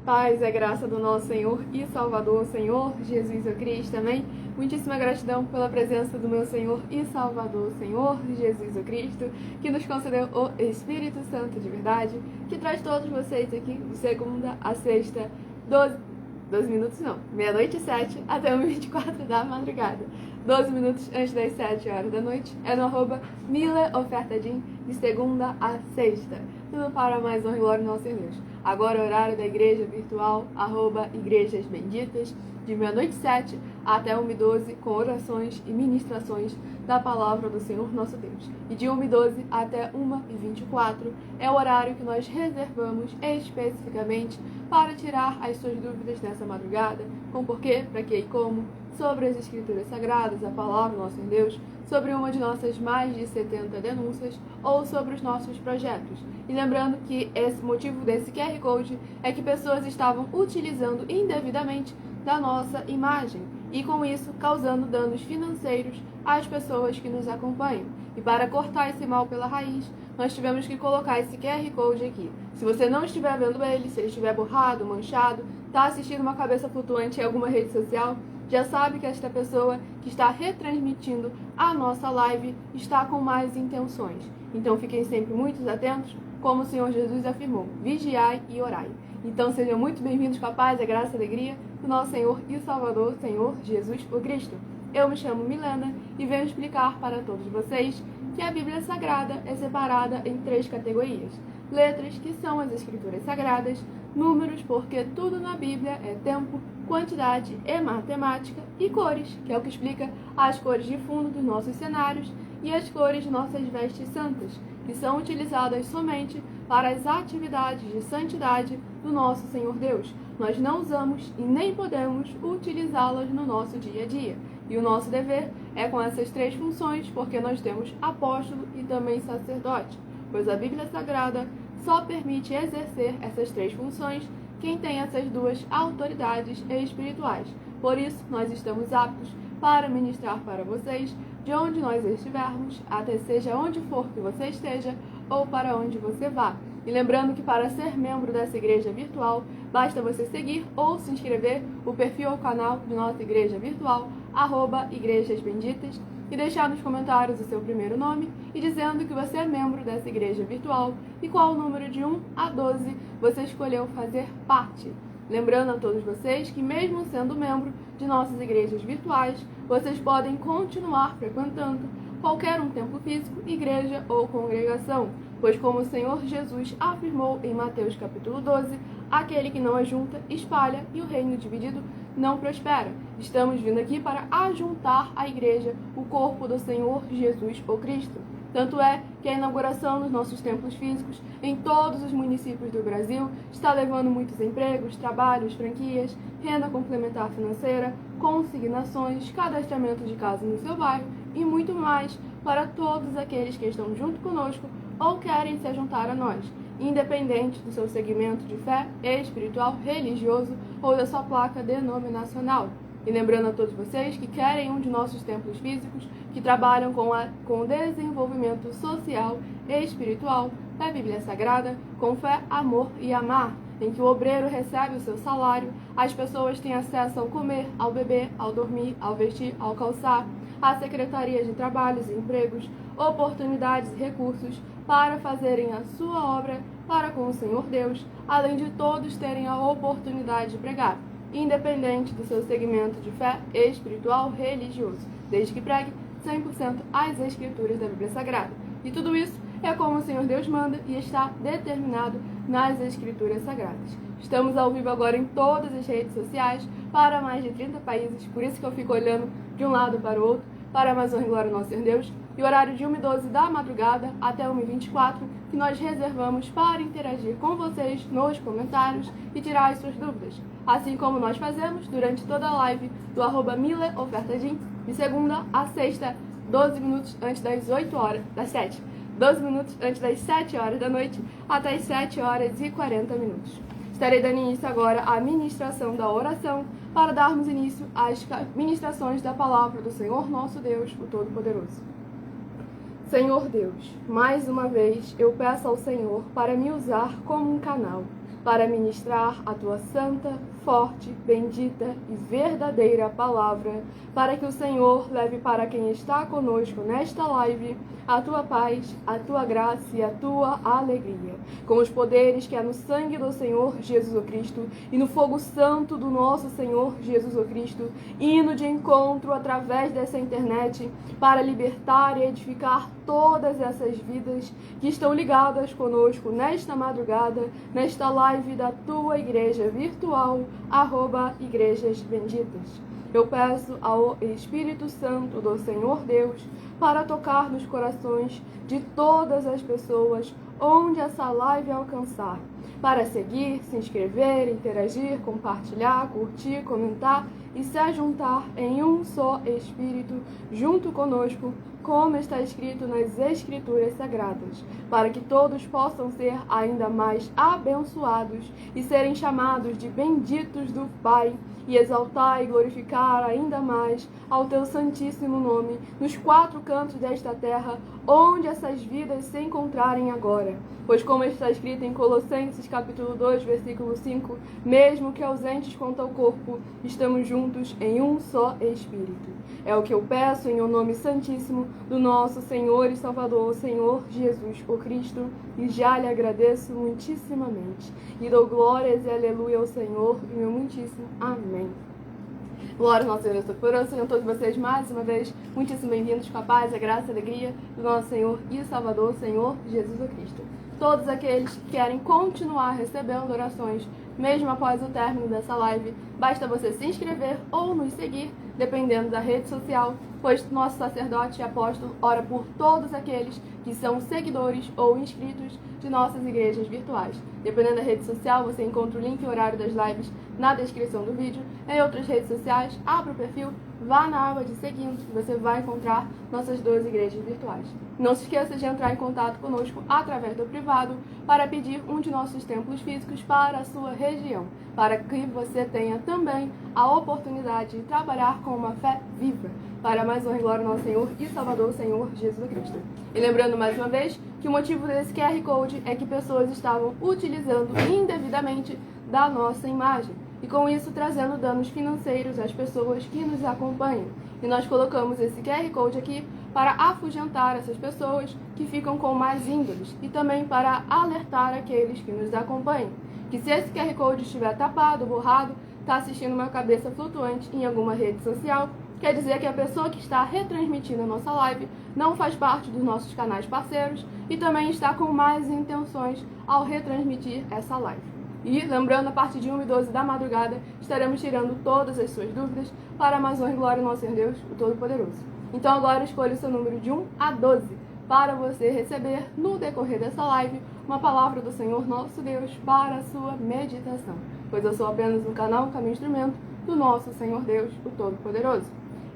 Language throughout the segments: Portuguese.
Paz e a graça do nosso Senhor e Salvador, Senhor Jesus o Cristo, amém? Muitíssima gratidão pela presença do meu Senhor e Salvador, Senhor Jesus o Cristo, que nos concedeu o Espírito Santo de verdade, que traz todos vocês aqui de segunda a sexta, 12 minutos não, meia-noite e 7 até 1h24 da madrugada. 12 minutos antes das 7 horas da noite, é no @mileofertadim, de segunda a sexta. Tudo para mais honra e glória do nosso Deus. Agora o horário da igreja virtual, @igrejas benditas, de meia-noite e 7 até 1h12, com orações e ministrações da palavra do Senhor nosso Deus. E de 1h12 até 1h24 é o horário que nós reservamos especificamente para tirar as suas dúvidas nessa madrugada, com porquê, para que e como, sobre as Escrituras Sagradas, a palavra do nosso Deus, sobre uma de nossas mais de 70 denúncias ou sobre os nossos projetos. E lembrando que esse motivo desse QR Code é que pessoas estavam utilizando indevidamente da nossa imagem e com isso causando danos financeiros às pessoas que nos acompanham. E para cortar esse mal pela raiz, nós tivemos que colocar esse QR Code aqui. Se você não estiver vendo ele, se ele estiver borrado, manchado, está assistindo uma cabeça flutuante em alguma rede social, já sabe que esta pessoa que está retransmitindo a nossa live está com más intenções. Então fiquem sempre muito atentos, como o Senhor Jesus afirmou, vigiai e orai. Então sejam muito bem-vindos com a paz, a graça e a alegria do nosso Senhor e Salvador, Senhor Jesus o Cristo. Eu me chamo Milena e venho explicar para todos vocês que a Bíblia Sagrada é separada em 3 categorias. Letras, que são as Escrituras Sagradas, números, porque tudo na Bíblia é tempo, quantidade e matemática, e cores, que é o que explica as cores de fundo dos nossos cenários e as cores de nossas vestes santas, que são utilizadas somente para as atividades de santidade do nosso Senhor Deus. Nós não usamos e nem podemos utilizá-las no nosso dia a dia. E o nosso dever é com essas 3 funções, porque nós temos apóstolo e também sacerdote, pois a Bíblia Sagrada só permite exercer essas 3 funções quem tem essas 2 autoridades espirituais. Por isso, nós estamos aptos para ministrar para vocês de onde nós estivermos, até seja onde for que você esteja ou para onde você vá. E lembrando que para ser membro dessa igreja virtual, basta você seguir ou se inscrever o perfil ou canal de nossa igreja virtual, @igrejas benditas, e deixar nos comentários o seu primeiro nome e dizendo que você é membro dessa igreja virtual e qual o número de 1 a 12 você escolheu fazer parte. Lembrando a todos vocês que, mesmo sendo membro de nossas igrejas virtuais, vocês podem continuar frequentando qualquer um templo físico, igreja ou congregação, pois como o Senhor Jesus afirmou em Mateus capítulo 12, aquele que não ajunta, espalha, e o reino dividido não prospera. Estamos vindo aqui para ajuntar a igreja, o corpo do Senhor Jesus o Cristo. Tanto é que a inauguração dos nossos templos físicos em todos os municípios do Brasil está levando muitos empregos, trabalhos, franquias, renda complementar financeira, consignações, cadastramento de casa no seu bairro e muito mais para todos aqueles que estão junto conosco ou querem se juntar a nós, independente do seu segmento de fé espiritual, religioso ou da sua placa denominacional. E lembrando a todos vocês que querem um de nossos templos físicos, que trabalham com o desenvolvimento social e espiritual da Bíblia Sagrada, com fé, amor e amar, em que o obreiro recebe o seu salário, as pessoas têm acesso ao comer, ao beber, ao dormir, ao vestir, ao calçar, à Secretaria de Trabalhos e Empregos, oportunidades e recursos para fazerem a sua obra para com o Senhor Deus, além de todos terem a oportunidade de pregar, independente do seu segmento de fé espiritual religioso, desde que pregue 100% as Escrituras da Bíblia Sagrada. E tudo isso é como o Senhor Deus manda e está determinado nas Escrituras Sagradas. Estamos ao vivo agora em todas as redes sociais para mais de 30 países, por isso que eu fico olhando de um lado para o outro, para mais honra e glória ao nosso Senhor Deus, e o horário de 1h12 da madrugada até 1h24, que nós reservamos para interagir com vocês nos comentários e tirar as suas dúvidas, assim como nós fazemos durante toda a live do @mileofertadim, de segunda a sexta, 12 minutos antes das 7. 12 minutos antes das 7 horas da noite, até as 7h40. Estarei dando início agora à ministração da oração, para darmos início às ministrações da palavra do Senhor nosso Deus, o Todo-Poderoso. Senhor Deus, mais uma vez eu peço ao Senhor para me usar como um canal, para ministrar a tua santa, forte, bendita e verdadeira palavra, para que o Senhor leve para quem está conosco nesta live a tua paz, a tua graça e a tua alegria, com os poderes que há no sangue do Senhor Jesus Cristo e no fogo santo do nosso Senhor Jesus Cristo, indo de encontro através dessa internet para libertar e edificar todas essas vidas que estão ligadas conosco nesta madrugada, nesta live da tua igreja virtual, @Igrejas Benditas. Eu peço ao Espírito Santo do Senhor Deus para tocar nos corações de todas as pessoas onde essa live alcançar, para seguir, se inscrever, interagir, compartilhar, curtir, comentar e se ajuntar em um só Espírito junto conosco, como está escrito nas Escrituras Sagradas, para que todos possam ser ainda mais abençoados e serem chamados de benditos do Pai, e exaltar e glorificar ainda mais ao teu santíssimo nome nos 4 cantos desta terra, onde essas vidas se encontrarem agora. Pois como está escrito em Colossenses capítulo 2, versículo 5, mesmo que ausentes quanto ao corpo, estamos juntos em um só Espírito. É o que eu peço em o nome santíssimo do nosso Senhor e Salvador, o Senhor Jesus o Cristo, e já lhe agradeço muitíssimamente. E dou glórias e aleluia ao Senhor, e meu muitíssimo amém. Glória ao nosso Deus Todo-Poderoso. Sejam todos vocês mais uma vez muitíssimo bem-vindos com a paz, a graça e a alegria do nosso Senhor e Salvador, o Senhor Jesus o Cristo. Todos aqueles que querem continuar recebendo orações, mesmo após o término dessa live, basta você se inscrever ou nos seguir, dependendo da rede social, pois nosso sacerdote e apóstolo ora por todos aqueles que são seguidores ou inscritos de nossas igrejas virtuais. Dependendo da rede social, você encontra o link e o horário das lives na descrição do vídeo. Em outras redes sociais, abra o perfil, vá na aba de seguindo e você vai encontrar nossas 2 igrejas virtuais. Não se esqueça de entrar em contato conosco através do privado para pedir um de nossos templos físicos para a sua região, para que você tenha também a oportunidade de trabalhar com uma fé viva, para mais honra e glória ao nosso Senhor e Salvador, o Senhor Jesus Cristo. E lembrando mais uma vez que o motivo desse QR Code é que pessoas estavam utilizando indevidamente da nossa imagem, e com isso trazendo danos financeiros às pessoas que nos acompanham. E nós colocamos esse QR Code aqui para afugentar essas pessoas que ficam com mais índoles e também para alertar aqueles que nos acompanham, que se esse QR Code estiver tapado, borrado, está assistindo uma cabeça flutuante em alguma rede social, quer dizer que a pessoa que está retransmitindo a nossa live não faz parte dos nossos canais parceiros e também está com mais intenções ao retransmitir essa live. E, lembrando, a partir de 1h12 da madrugada, estaremos tirando todas as suas dúvidas para a mais honra e glória ao nosso Senhor Deus, o Todo-Poderoso. Então agora escolha o seu número de 1 a 12 para você receber, no decorrer dessa live, uma palavra do Senhor nosso Deus para a sua meditação. Pois eu sou apenas um canal, um caminho instrumento do nosso Senhor Deus, o Todo-Poderoso.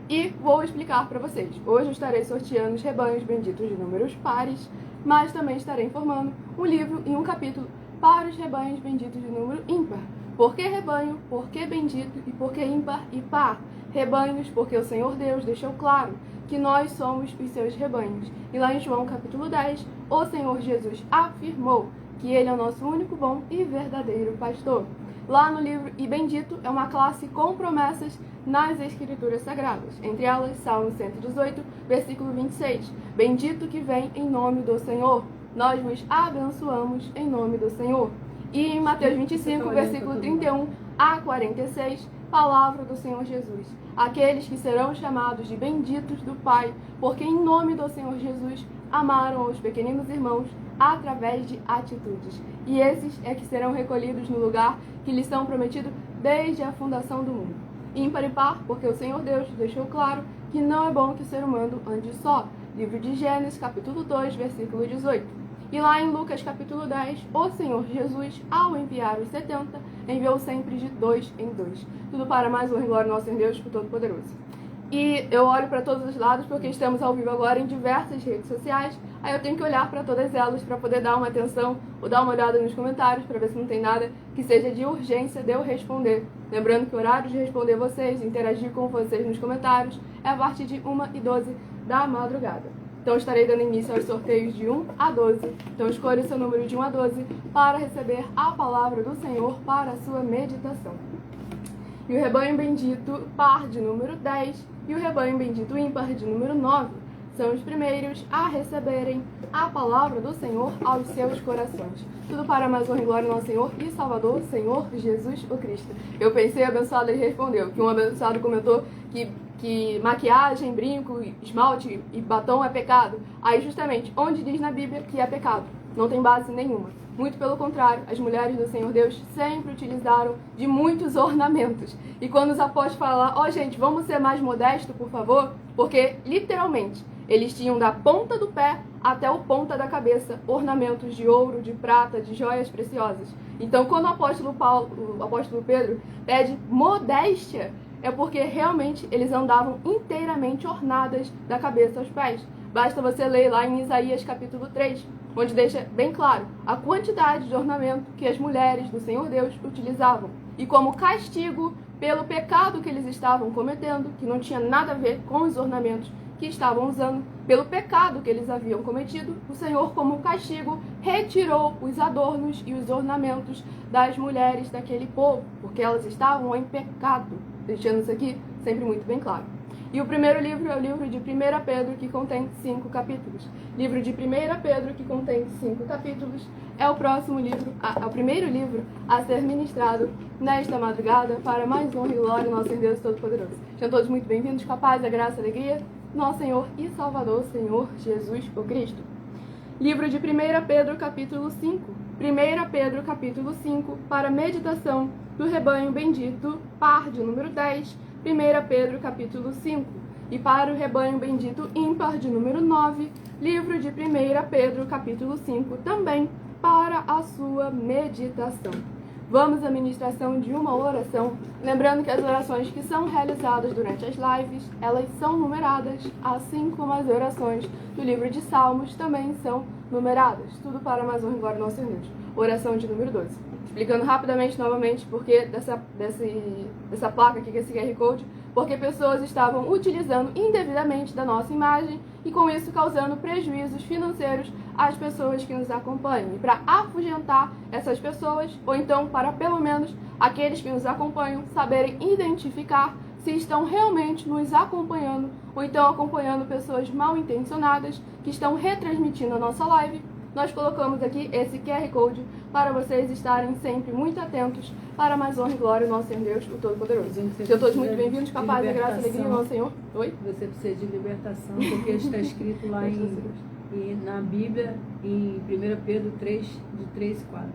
E vou explicar para vocês. Hoje eu estarei sorteando os rebanhos benditos de números pares, mas também estarei informando um livro e um capítulo para os rebanhos benditos de número ímpar. Por que rebanho? Por que bendito? E por que ímpar e par? Rebanhos, porque o Senhor Deus deixou claro que nós somos os seus rebanhos. E lá em João capítulo 10, o Senhor Jesus afirmou que Ele é o nosso único bom e verdadeiro pastor. Lá no livro E Bendito é uma classe com promessas nas Escrituras Sagradas. Entre elas, Salmo 118, versículo 26. Bendito que vem em nome do Senhor. Nós vos abençoamos em nome do Senhor. E em Mateus 25, versículo 31 a 46, palavra do Senhor Jesus. Aqueles que serão chamados de benditos do Pai, porque em nome do Senhor Jesus amaram os pequeninos irmãos através de atitudes. E esses é que serão recolhidos no lugar que lhes são prometido desde a fundação do mundo. Ímpar e par, porque o Senhor Deus deixou claro que não é bom que o ser humano ande só. Livro de Gênesis, capítulo 2, versículo 18. E lá em Lucas, capítulo 10, o Senhor Jesus, ao enviar os 70, enviou sempre de 2 em 2. Tudo para mais honra e glória ao nosso Senhor Deus, o Todo-Poderoso. E eu olho para todos os lados porque estamos ao vivo agora em diversas redes sociais. Aí eu tenho que olhar para todas elas para poder dar uma atenção ou dar uma olhada nos comentários para ver se não tem nada que seja de urgência de eu responder. Lembrando que o horário de responder vocês, interagir com vocês nos comentários, é a partir de 1h12 da madrugada. Então estarei dando início aos sorteios de 1 a 12. Então escolha o seu número de 1 a 12 para receber a palavra do Senhor para a sua meditação. E o rebanho bendito par de número 10 e o rebanho bendito ímpar de número 9 são os primeiros a receberem a palavra do Senhor aos seus corações. Tudo para mais honra e glória ao nosso Senhor e Salvador, Senhor Jesus o Cristo. Eu pensei, abençoado, ele respondeu, que um abençoado comentou que maquiagem, brinco, esmalte e batom é pecado. Aí justamente, onde diz na Bíblia que é pecado? Não tem base nenhuma. Muito pelo contrário, as mulheres do Senhor Deus sempre utilizaram de muitos ornamentos. E quando os apóstolos falam, gente, vamos ser mais modestos, por favor, porque literalmente eles tinham da ponta do pé até o ponta da cabeça ornamentos de ouro, de prata, de joias preciosas. Então, quando o apóstolo Pedro pede modéstia, é porque realmente eles andavam inteiramente ornadas da cabeça aos pés. Basta você ler lá em Isaías capítulo 3, onde deixa bem claro a quantidade de ornamento que as mulheres do Senhor Deus utilizavam. E como castigo pelo pecado que eles estavam cometendo, que não tinha nada a ver com os ornamentos que estavam usando, pelo pecado que eles haviam cometido, o Senhor, como castigo, retirou os adornos e os ornamentos das mulheres daquele povo, porque elas estavam em pecado, deixando isso aqui sempre muito bem claro. E o primeiro livro é o livro de 1 Pedro, que contém 5 capítulos. Livro de 1 Pedro, que contém 5 capítulos, é o primeiro livro a ser ministrado nesta madrugada para mais honra e glória ao nosso Deus Todo-Poderoso. Sejam todos muito bem-vindos com a paz, a graça e a alegria, nosso Senhor e Salvador, Senhor Jesus o Cristo. Livro de 1 Pedro, capítulo 5. 1 Pedro, capítulo 5, para meditação do rebanho bendito, par de número 10, 1 Pedro, capítulo 5. E para o rebanho bendito ímpar de número 9, livro de 1 Pedro, capítulo 5, também para a sua meditação. Vamos à ministração de uma oração, lembrando que as orações que são realizadas durante as lives, elas são numeradas, assim como as orações do livro de Salmos também são numeradas. Tudo para mais honra e glória ao nosso Deus. Oração de número 12. Explicando rapidamente, novamente, porque dessa placa aqui, que é esse QR Code, porque pessoas estavam utilizando indevidamente da nossa imagem e com isso causando prejuízos financeiros às pessoas que nos acompanham. E para afugentar essas pessoas, ou então para pelo menos aqueles que nos acompanham saberem identificar se estão realmente nos acompanhando ou então acompanhando pessoas mal intencionadas que estão retransmitindo a nossa live, nós colocamos aqui esse QR Code para vocês estarem sempre muito atentos para mais honra e glória ao nosso Senhor Deus, o Todo-Poderoso. Sejam todos muito bem-vindos, com a paz, a graça e a alegria do nosso Senhor. Oi? Você precisa de libertação, porque está escrito lá na Bíblia, em 1 Pedro 3, de 3 e 4.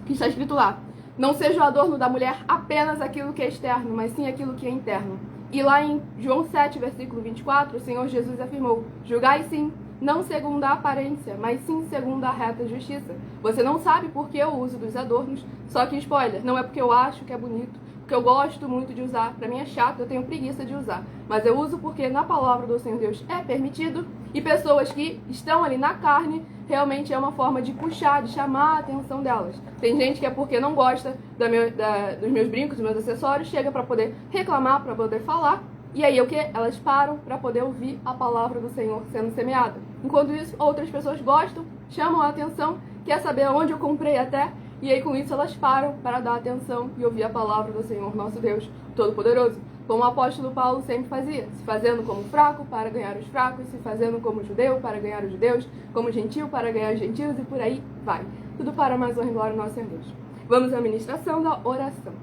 Que está escrito lá: não seja o adorno da mulher apenas aquilo que é externo, mas sim aquilo que é interno. E lá em João 7, versículo 24, o Senhor Jesus afirmou: julgai sim, não segundo a aparência, mas sim segundo a reta justiça. Você não sabe por que eu uso dos adornos, só que, spoiler, não é porque eu acho que é bonito, porque eu gosto muito de usar, pra mim é chato, eu tenho preguiça de usar, mas eu uso porque na palavra do Senhor Deus é permitido, e pessoas que estão ali na carne, realmente é uma forma de puxar, de chamar a atenção delas. Tem gente que é porque não gosta dos meus brincos, dos meus acessórios, chega pra poder reclamar, pra poder falar, e aí o que? Elas param para poder ouvir a palavra do Senhor sendo semeada. Enquanto isso, outras pessoas gostam, chamam a atenção, quer saber onde eu comprei até, e aí com isso elas param para dar atenção e ouvir a palavra do Senhor, nosso Deus Todo-Poderoso. Como o apóstolo Paulo sempre fazia, se fazendo como fraco para ganhar os fracos, se fazendo como judeu para ganhar os judeus, como gentil para ganhar os gentios, e por aí vai. Tudo para mais honra e glória ao nosso Senhor Deus. Vamos à ministração da oração.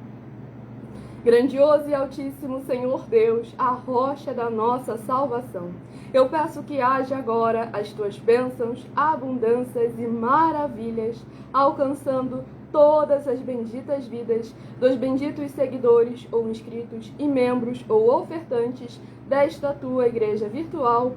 Grandioso e altíssimo Senhor Deus, a rocha da nossa salvação, eu peço que haja agora as tuas bênçãos, abundâncias e maravilhas, alcançando todas as benditas vidas dos benditos seguidores ou inscritos e membros ou ofertantes desta tua igreja virtual,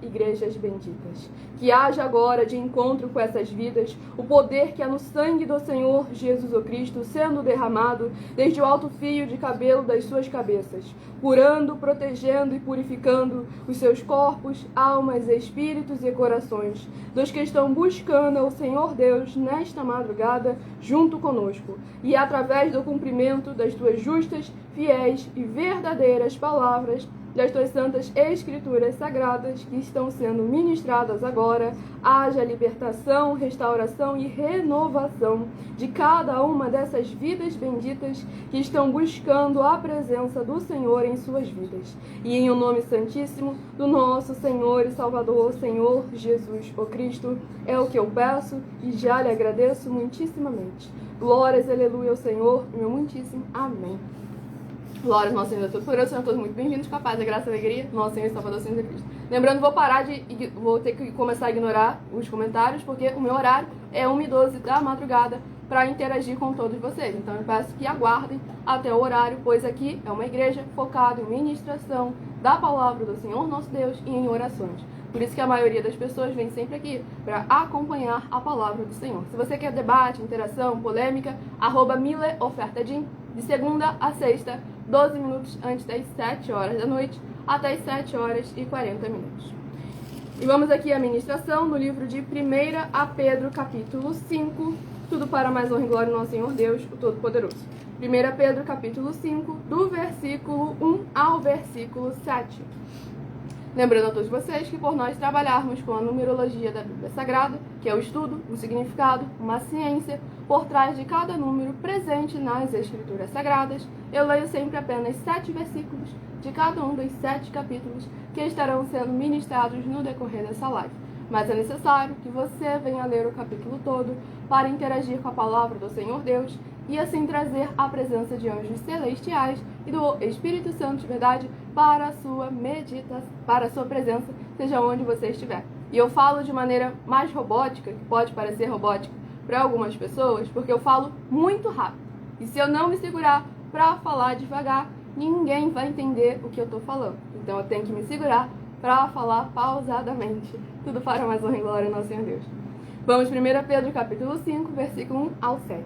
@Igrejas Benditas. Que haja agora, de encontro com essas vidas, o poder que há no sangue do Senhor Jesus o Cristo sendo derramado desde o alto fio de cabelo das suas cabeças, curando, protegendo e purificando os seus corpos, almas, espíritos e corações, dos que estão buscando ao Senhor Deus nesta madrugada junto conosco, e através do cumprimento das tuas justas, fiéis e verdadeiras palavras, das tuas santas escrituras sagradas que estão sendo ministradas agora, haja libertação, restauração e renovação de cada uma dessas vidas benditas que estão buscando a presença do Senhor em suas vidas. E em o nome santíssimo do nosso Senhor e Salvador, Senhor Jesus, o Cristo, é o que eu peço e já lhe agradeço muitíssimamente. Glórias, aleluia ao Senhor, meu muitíssimo amém. Glórias, nosso Senhor, todo poderoso, sejam todos muito bem-vindos, com a paz, a graça e a alegria, nosso Senhor e Salvador, Senhor Jesus Cristo. Lembrando, vou ter que começar a ignorar os comentários, porque o meu horário é 1h12 da madrugada para interagir com todos vocês. Então eu peço que aguardem até o horário, pois aqui é uma igreja focada em ministração da palavra do Senhor nosso Deus e em orações. Por isso que a maioria das pessoas vem sempre aqui para acompanhar a palavra do Senhor. Se você quer debate, interação, polêmica, @mileofertadim, de segunda a sexta, 12 minutos antes das 7 horas da noite, até as 7 horas e 40 minutos. E vamos aqui à ministração no livro de 1 a Pedro, capítulo 5, tudo para mais honra e glória do nosso Senhor Deus, o Todo-Poderoso. 1 Pedro, capítulo 5, do versículo 1 ao versículo 7. Lembrando a todos vocês que por nós trabalharmos com a numerologia da Bíblia Sagrada, que é o estudo, um significado, uma ciência, por trás de cada número presente nas Escrituras Sagradas, eu leio sempre apenas 7 versículos de cada um dos 7 capítulos que estarão sendo ministrados no decorrer dessa live. Mas é necessário que você venha ler o capítulo todo para interagir com a palavra do Senhor Deus e assim trazer a presença de anjos celestiais e do Espírito Santo de verdade para a sua meditação, para a sua presença, seja onde você estiver. E eu falo de maneira mais robótica, que pode parecer robótica para algumas pessoas, porque eu falo muito rápido. E se eu não me segurar para falar devagar, ninguém vai entender o que eu estou falando. Então eu tenho que me segurar para falar pausadamente. Tudo para mais honra e glória ao nosso Senhor Deus. Vamos 1 Pedro capítulo 5, versículo 1 ao 7.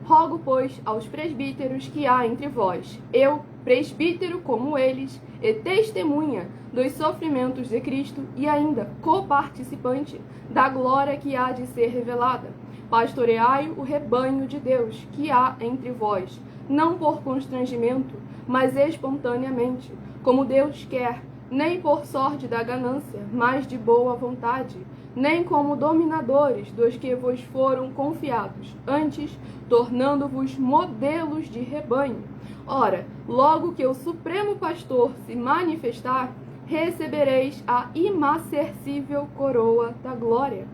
Rogo, pois, aos presbíteros que há entre vós, eu, presbítero como eles, e testemunha dos sofrimentos de Cristo, e ainda coparticipante da glória que há de ser revelada. Pastoreai o rebanho de Deus que há entre vós, não por constrangimento, mas espontaneamente, como Deus quer, nem por sorte da ganância, mas de boa vontade, nem como dominadores dos que vos foram confiados, antes tornando-vos modelos de rebanho. Ora, logo que o Supremo Pastor se manifestar, recebereis a imarcessível coroa da glória.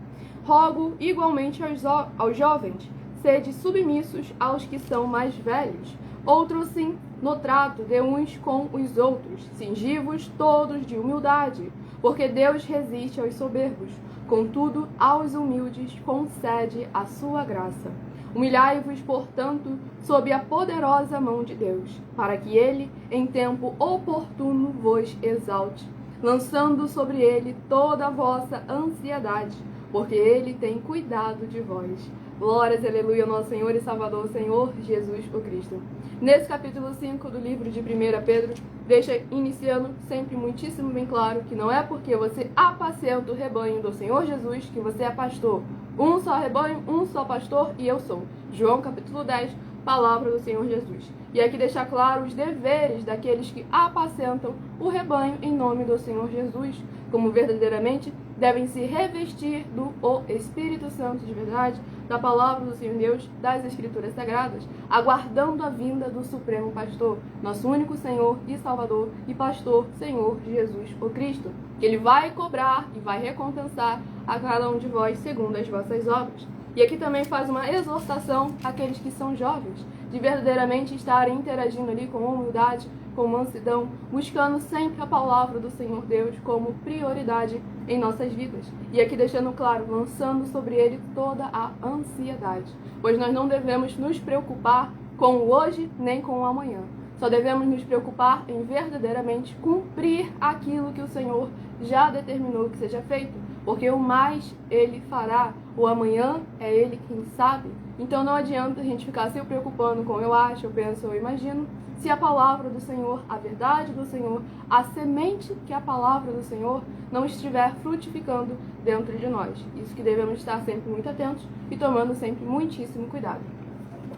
Rogo igualmente aos jovens, sede submissos aos que são mais velhos, outros sim, no trato de uns com os outros, cingi-vos todos de humildade, porque Deus resiste aos soberbos, contudo aos humildes concede a sua graça. Humilhai-vos, portanto, sob a poderosa mão de Deus, para que ele, em tempo oportuno, vos exalte, lançando sobre ele toda a vossa ansiedade, porque ele tem cuidado de vós. Glórias, aleluia, ao nosso Senhor e Salvador, Senhor Jesus o Cristo. Nesse capítulo 5 do livro de 1 Pedro, deixa iniciando sempre muitíssimo bem claro que não é porque você apacenta o rebanho do Senhor Jesus que você é pastor. Um só rebanho, um só pastor e eu sou. João capítulo 10, palavra do Senhor Jesus. E aqui deixar claro os deveres daqueles que apacentam o rebanho em nome do Senhor Jesus, como verdadeiramente devem se revestir do Espírito Santo de verdade, da palavra do Senhor Deus, das Escrituras Sagradas, aguardando a vinda do Supremo Pastor, nosso único Senhor e Salvador e Pastor, Senhor Jesus o Cristo, que Ele vai cobrar e vai recompensar a cada um de vós segundo as vossas obras. E aqui também faz uma exortação àqueles que são jovens, de verdadeiramente estarem interagindo ali com humildade, com mansidão, buscando sempre a palavra do Senhor Deus como prioridade em nossas vidas. E aqui deixando claro, lançando sobre ele toda a ansiedade, pois nós não devemos nos preocupar com o hoje nem com o amanhã. Só devemos nos preocupar em verdadeiramente cumprir aquilo que o Senhor já determinou que seja feito, porque o mais Ele fará, o amanhã é Ele quem sabe. Então não adianta a gente ficar se preocupando com eu acho, eu penso, eu imagino, se a palavra do Senhor, a verdade do Senhor, a semente que é a palavra do Senhor não estiver frutificando dentro de nós. Isso que devemos estar sempre muito atentos e tomando sempre muitíssimo cuidado.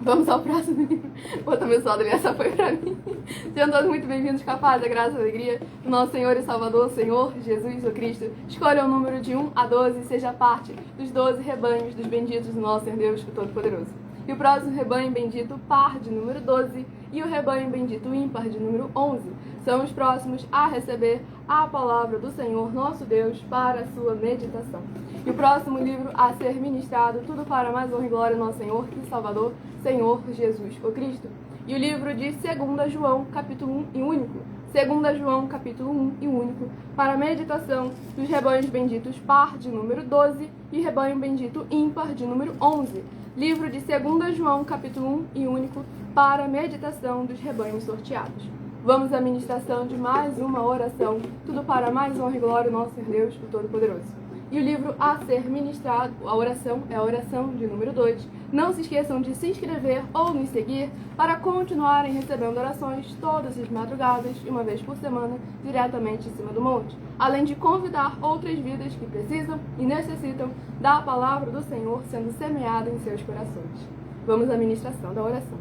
Vamos ao próximo livro. Vou também só essa foi pra mim. Sejam todos muito bem-vindos, capazes da graça e alegria do nosso Senhor e Salvador, Senhor Jesus o Cristo. Escolha o número de 1 a 12 e seja parte dos 12 rebanhos dos benditos do nosso Senhor Deus Todo-Poderoso. E o próximo rebanho bendito par de número 12 e o rebanho bendito ímpar de número 11 são os próximos a receber a palavra do Senhor nosso Deus para a sua meditação. E o próximo livro a ser ministrado, tudo para mais honra e glória do nosso Senhor e Salvador, Senhor Jesus o Cristo. E o livro de 2 João, capítulo 1 e único. 2 João, capítulo 1 e único, para a meditação dos rebanhos benditos par de número 12 e rebanho bendito ímpar de número 11. Livro de 2 João, capítulo 1 e único, para a meditação dos rebanhos sorteados. Vamos à ministração de mais uma oração, tudo para mais honra e glória do nosso Senhor Deus, o Todo-Poderoso. E o livro a ser ministrado, a oração, é a oração de número 2. Não se esqueçam de se inscrever ou nos seguir para continuarem recebendo orações todas as madrugadas e uma vez por semana, diretamente em cima do monte. Além de convidar outras vidas que precisam e necessitam da palavra do Senhor sendo semeada em seus corações. Vamos à ministração da oração.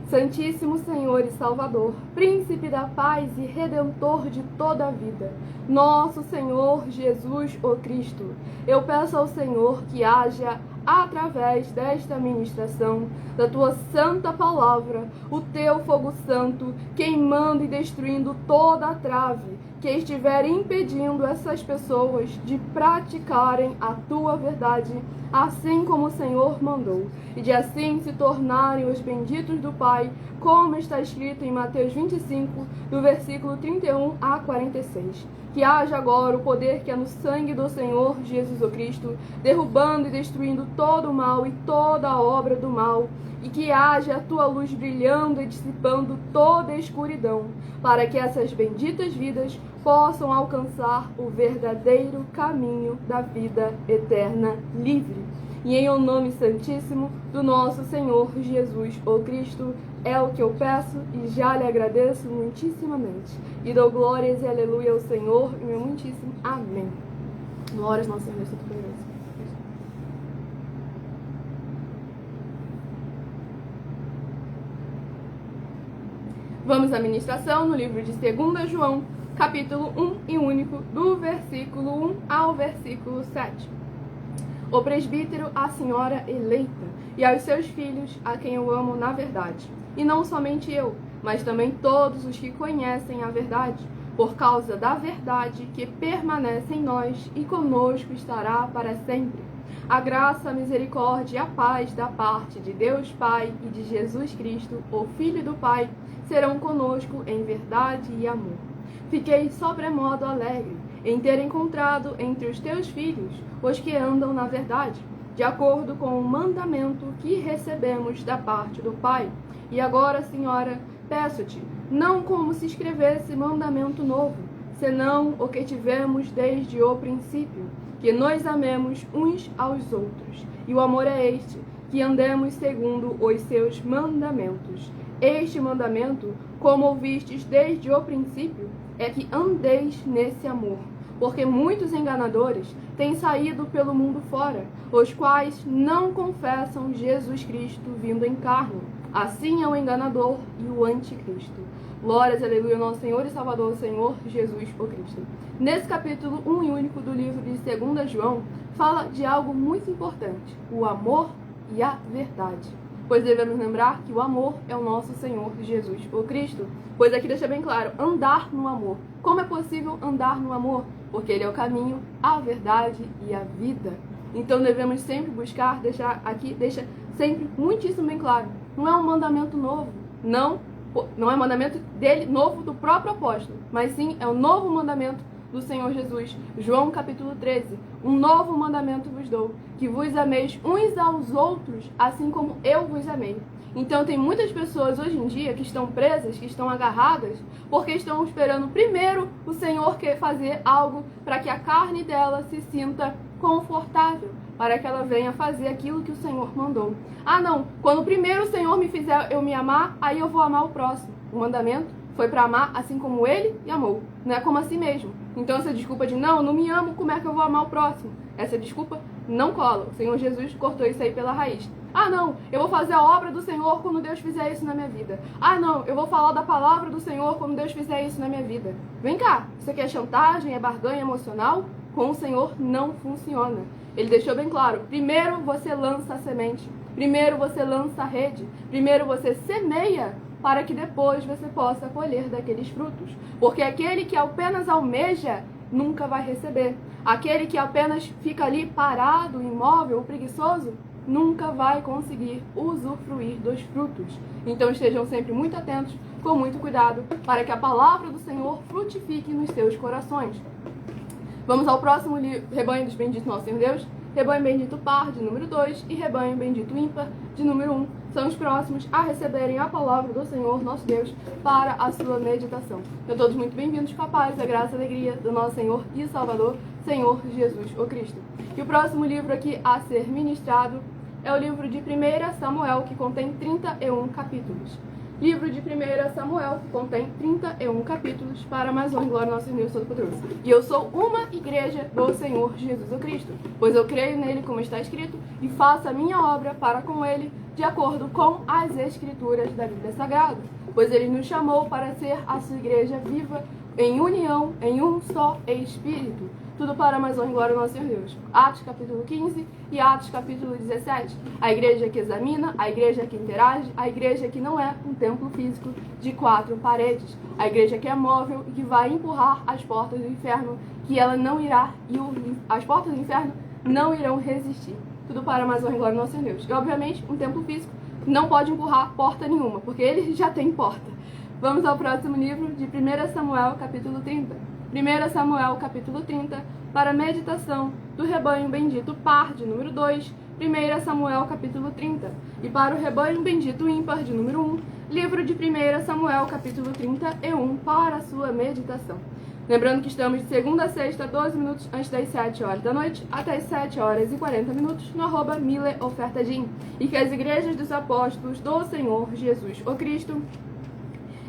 Santíssimo Senhor e Salvador, Príncipe da paz e Redentor de toda a vida, nosso Senhor Jesus o Cristo, eu peço ao Senhor que haja, através desta ministração, da Tua santa palavra, o Teu fogo santo, queimando e destruindo toda a trave que estiver impedindo essas pessoas de praticarem a Tua verdade, assim como o Senhor mandou, e de assim se tornarem os benditos do Pai, como está escrito em Mateus 25, do versículo 31 a 46. Que haja agora o poder que é no sangue do Senhor Jesus o Cristo, derrubando e destruindo todo o mal e toda a obra do mal, e que haja a Tua luz brilhando e dissipando toda a escuridão, para que essas benditas vidas possam alcançar o verdadeiro caminho da vida eterna livre. E em o nome santíssimo do nosso Senhor Jesus o Cristo, é o que eu peço e já lhe agradeço muitíssimamente. E dou glórias e aleluia ao Senhor e meu muitíssimo amém. Glórias ao nosso Senhor Deus Todo-Poderoso. Vamos à ministração no livro de 2 João, capítulo 1 e único, do versículo 1 ao versículo 7. O presbítero, a senhora eleita, e aos seus filhos, a quem eu amo na verdade. E não somente eu, mas também todos os que conhecem a verdade, por causa da verdade que permanece em nós e conosco estará para sempre. A graça, a misericórdia e a paz da parte de Deus Pai e de Jesus Cristo, o Filho do Pai, serão conosco em verdade e amor. Fiquei sobremodo alegre em ter encontrado entre os teus filhos os que andam na verdade, de acordo com o mandamento que recebemos da parte do Pai. E agora, Senhora, peço-te, não como se escrevesse mandamento novo, senão o que tivemos desde o princípio, que nos amemos uns aos outros. E o amor é este, que andemos segundo os seus mandamentos. Este mandamento, como ouvistes desde o princípio, é que andeis nesse amor. Porque muitos enganadores têm saído pelo mundo fora, os quais não confessam Jesus Cristo vindo em carne. Assim é o enganador e o anticristo. Glórias, aleluia, ao nosso Senhor e Salvador, Senhor Jesus o Cristo. Nesse capítulo 1 e único do livro de 2 João, fala de algo muito importante, o amor e a verdade. Pois devemos lembrar que o amor é o nosso Senhor Jesus o Cristo. Pois aqui deixa bem claro, andar no amor. Como é possível andar no amor? Porque Ele é o caminho, a verdade e a vida. Então devemos sempre buscar, deixa sempre muitíssimo bem claro. Não é um mandamento novo, não é um mandamento dele, novo do próprio apóstolo, mas sim é um novo mandamento do Senhor Jesus. João capítulo 13, um novo mandamento vos dou, que vos ameis uns aos outros, assim como eu vos amei. Então tem muitas pessoas hoje em dia que estão presas, que estão agarradas, porque estão esperando primeiro o Senhor quer fazer algo para que a carne dela se sinta confortável, para que ela venha fazer aquilo que o Senhor mandou. Ah não, quando primeiro o Senhor me fizer eu me amar, aí eu vou amar o próximo. O mandamento foi para amar assim como Ele me amou, não é como assim mesmo. Então essa desculpa de não me amo, como é que eu vou amar o próximo? Essa desculpa não cola. O Senhor Jesus cortou isso aí pela raiz. Ah, não, eu vou fazer a obra do Senhor quando Deus fizer isso na minha vida. Ah, não, eu vou falar da palavra do Senhor quando Deus fizer isso na minha vida. Vem cá, isso aqui é chantagem, é barganha emocional? Com o Senhor não funciona. Ele deixou bem claro, primeiro você lança a semente, primeiro você lança a rede, primeiro você semeia para que depois você possa colher daqueles frutos. Porque aquele que apenas almeja nunca vai receber. Aquele que apenas fica ali parado, imóvel, preguiçoso, nunca vai conseguir usufruir dos frutos. Então estejam sempre muito atentos, com muito cuidado, para que a palavra do Senhor frutifique nos seus corações. Vamos ao próximo livro, Rebanho dos Benditos Nosso Senhor Deus, Rebanho Bendito Par, de número 2, e Rebanho Bendito Ímpar, de número 1. São os próximos a receberem a palavra do Senhor, nosso Deus, para a sua meditação. Sejam todos muito bem-vindos com a paz, a graça e a alegria do nosso Senhor e Salvador, Senhor Jesus, o Cristo. E o próximo livro aqui a ser ministrado é o livro de 1 Samuel, que contém 31 capítulos. Livro de 1 Samuel, que contém 31 capítulos, para mais honra e glória ao nosso Deus Todo-Poderoso. E eu sou uma igreja do Senhor Jesus o Cristo, pois eu creio nele como está escrito, e faço a minha obra para com ele, de acordo com as Escrituras da Bíblia Sagrada. Pois ele nos chamou para ser a sua igreja viva, em união, em um só Espírito. Tudo para mais honra e glória ao nosso Senhor Deus. Atos capítulo 15 e Atos capítulo 17. A igreja que examina, a igreja que interage, a igreja que não é um templo físico de 4 paredes. A igreja que é móvel e que vai empurrar as portas do inferno, que ela não irá, e as portas do inferno não irão resistir. Tudo para mais honra e glória ao nosso Senhor Deus. E obviamente, um templo físico não pode empurrar porta nenhuma, porque ele já tem porta. Vamos ao próximo livro de 1 Samuel capítulo 30. 1 Samuel capítulo 30, para a meditação do rebanho bendito par, de número 2, 1 Samuel capítulo 30, e para o rebanho bendito ímpar, de número 1, livro de 1 Samuel capítulo 31, para a sua meditação. Lembrando que estamos de segunda a sexta, 12 minutos antes das 7 horas da noite, até as 7 horas e 40 minutos, no @mileofertadim, e que as igrejas dos apóstolos do Senhor Jesus o Cristo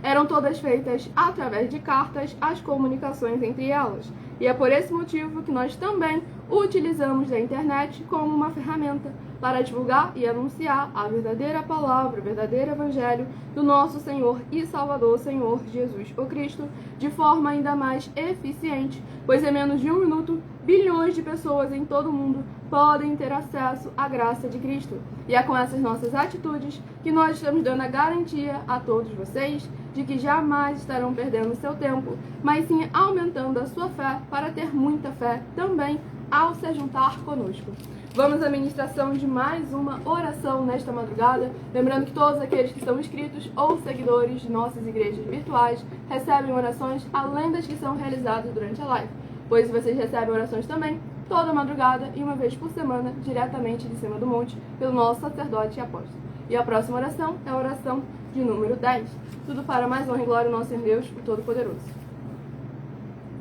eram todas feitas através de cartas, as comunicações entre elas. E é por esse motivo que nós também utilizamos a internet como uma ferramenta para divulgar e anunciar a verdadeira palavra, o verdadeiro evangelho do nosso Senhor e Salvador, Senhor Jesus o Cristo, de forma ainda mais eficiente, pois em menos de 1 minuto, bilhões de pessoas em todo o mundo podem ter acesso à graça de Cristo. E é com essas nossas atitudes que nós estamos dando a garantia a todos vocês de que jamais estarão perdendo seu tempo, mas sim aumentando a sua fé para ter muita fé também ao se juntar conosco. Vamos à ministração de mais uma oração nesta madrugada, lembrando que todos aqueles que são inscritos ou seguidores de nossas igrejas virtuais recebem orações além das que são realizadas durante a live, pois vocês recebem orações também toda madrugada e uma vez por semana, diretamente de cima do monte, pelo nosso sacerdote e apóstolo. E a próxima oração é a oração de número 10. Tudo para mais honra e glória ao nosso Deus, o Todo-Poderoso.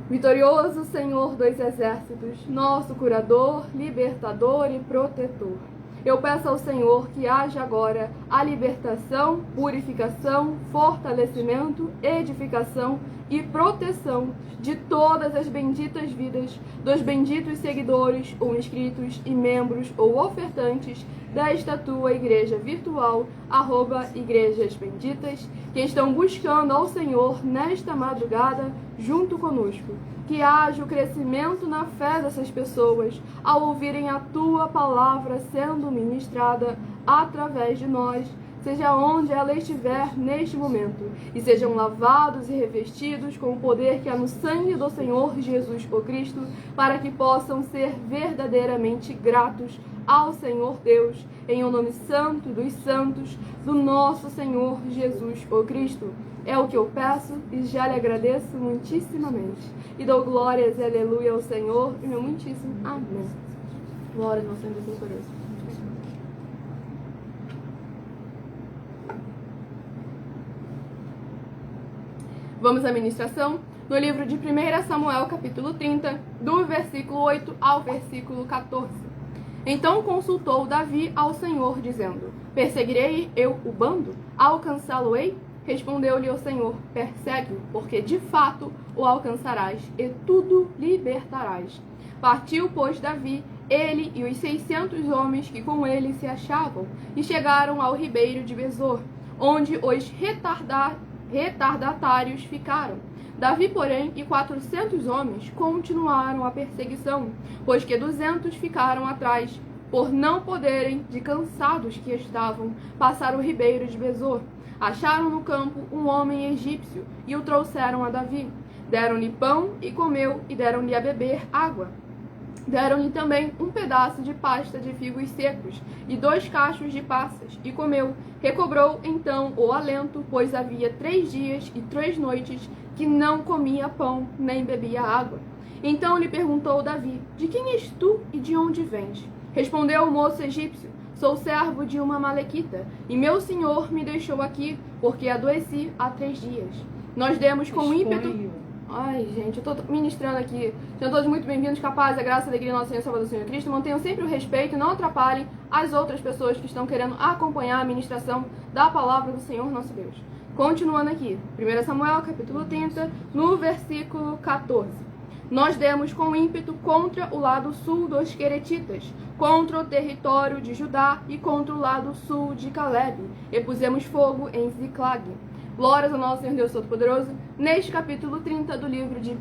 Vitorioso Senhor dos Exércitos, nosso curador, libertador e protetor, eu peço ao Senhor que haja agora a libertação, purificação, fortalecimento, edificação e proteção de todas as benditas vidas dos benditos seguidores ou inscritos e membros ou ofertantes desta tua igreja virtual, @igrejas benditas, que estão buscando ao Senhor nesta madrugada junto conosco. Que haja o crescimento na fé dessas pessoas ao ouvirem a tua palavra sendo ministrada através de nós, seja onde ela estiver neste momento, e sejam lavados e revestidos com o poder que há no sangue do Senhor Jesus o Cristo, para que possam ser verdadeiramente gratos ao Senhor Deus, em o nome santo dos santos do nosso Senhor Jesus o Cristo. É o que eu peço e já lhe agradeço muitíssimamente. E dou glórias e aleluia ao Senhor e meu muitíssimo amém. Glória ao nosso Senhor Jesus Poderoso. Vamos à ministração no livro de 1 Samuel, capítulo 30, do versículo 8 ao versículo 14. Então consultou Davi ao Senhor, dizendo: Perseguirei eu o bando? Alcançá-lo-ei? Respondeu-lhe o Senhor: Persegue-o, porque de fato o alcançarás e tudo libertarás. Partiu, pois, Davi ele e os 600 homens que com ele se achavam, e chegaram ao ribeiro de Besor, onde os retardatários ficaram. Davi, porém, e 400 homens continuaram a perseguição, pois que 200 ficaram atrás, por não poderem, de cansados que estavam, passar o ribeiro de Besor. Acharam no campo um homem egípcio e o trouxeram a Davi. Deram-lhe pão e comeu, e deram-lhe a beber água. Deram-lhe também um pedaço de pasta de figos secos e 2 cachos de passas, e comeu. Recobrou então o alento, pois havia 3 dias e 3 noites que não comia pão nem bebia água. Então lhe perguntou Davi: de quem és tu e de onde vens? Respondeu o moço egípcio: sou servo de uma amalequita, e meu senhor me deixou aqui, porque adoeci há 3 dias. Nós demos com ímpeto... Ai, gente, eu tô ministrando aqui. Sejam todos muito bem-vindos, capazes, a graça e a alegria do nosso Senhor e Salvador Senhor Cristo. Mantenham sempre o respeito e não atrapalhem as outras pessoas que estão querendo acompanhar a ministração da palavra do Senhor nosso Deus. Continuando aqui, 1 Samuel, capítulo 30, no versículo 14. Nós demos com ímpeto contra o lado sul dos Queretitas, contra o território de Judá e contra o lado sul de Caleb, e pusemos fogo em Ziclag. Glórias ao nosso Senhor Deus Todo-Poderoso. Neste capítulo 30 do livro de 1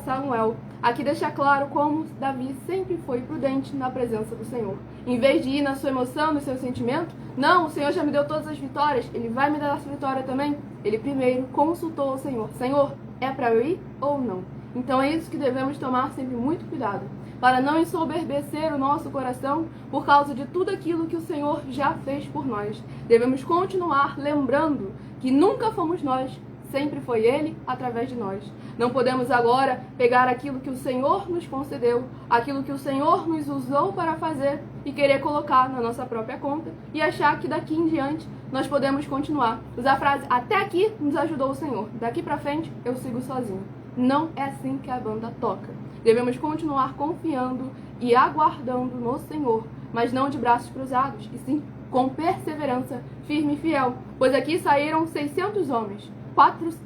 Samuel, aqui deixa claro como Davi sempre foi prudente na presença do Senhor. Em vez de ir na sua emoção, no seu sentimento, não, o Senhor já me deu todas as vitórias, Ele vai me dar essa vitória também. Ele primeiro consultou o Senhor. Senhor, é para eu ir ou não? Então é isso que devemos tomar sempre muito cuidado, para não ensoberbecer o nosso coração por causa de tudo aquilo que o Senhor já fez por nós. Devemos continuar lembrando que nunca fomos nós, sempre foi Ele através de nós. Não podemos agora pegar aquilo que o Senhor nos concedeu, aquilo que o Senhor nos usou para fazer e querer colocar na nossa própria conta e achar que daqui em diante nós podemos continuar. Usar a frase, até aqui nos ajudou o Senhor, daqui para frente eu sigo sozinho. Não é assim que a banda toca. Devemos continuar confiando e aguardando no Senhor, mas não de braços cruzados, e sim com perseverança, firme e fiel. Pois aqui saíram 600 homens,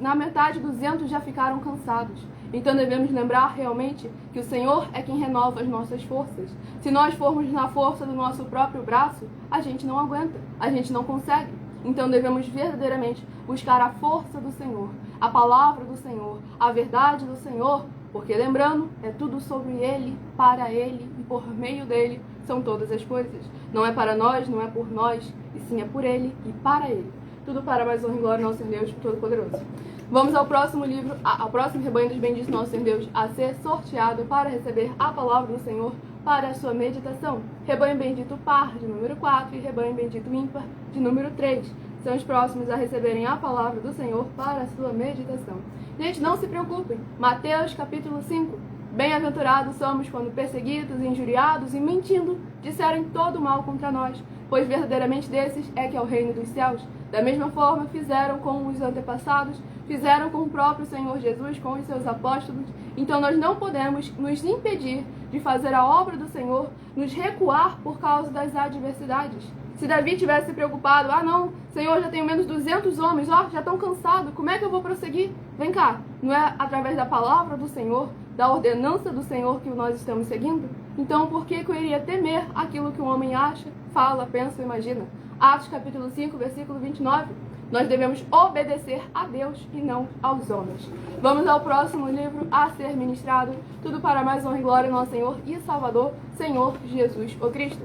na metade 200 já ficaram cansados. Então devemos lembrar realmente que o Senhor é quem renova as nossas forças. Se nós formos na força do nosso próprio braço, a gente não aguenta, a gente não consegue. Então devemos verdadeiramente buscar a força do Senhor, a palavra do Senhor, a verdade do Senhor, porque lembrando, é tudo sobre Ele, para Ele e por meio dEle são todas as coisas. Não é para nós, não é por nós, e sim é por Ele e para Ele. Tudo para mais honra e glória ao nosso Deus Todo-Poderoso. Vamos ao próximo livro, ao próximo rebanho dos benditos nosso Senhor Deus, a ser sorteado para receber a palavra do Senhor para a sua meditação. Rebanho bendito par, de número 4, e rebanho bendito ímpar, de número 3. São os próximos a receberem a palavra do Senhor para a sua meditação. Gente, não se preocupem. Mateus capítulo 5. Bem-aventurados somos quando perseguidos, injuriados e mentindo disserem todo mal contra nós, pois verdadeiramente desses é que é o reino dos céus. Da mesma forma fizeram com os antepassados, fizeram com o próprio Senhor Jesus, com os seus apóstolos. Então nós não podemos nos impedir de fazer a obra do Senhor, nos recuar por causa das adversidades. Se Davi tivesse preocupado, não, Senhor, já tenho menos 200 homens, já estão cansados, como é que eu vou prosseguir? Vem cá, não é através da palavra do Senhor, da ordenança do Senhor que nós estamos seguindo? Então por que eu iria temer aquilo que o homem acha, fala, pensa ou imagina? Atos capítulo 5, versículo 29. Nós devemos obedecer a Deus e não aos homens. Vamos ao próximo livro a ser ministrado. Tudo para mais honra e glória ao nosso Senhor e Salvador, Senhor Jesus o Cristo.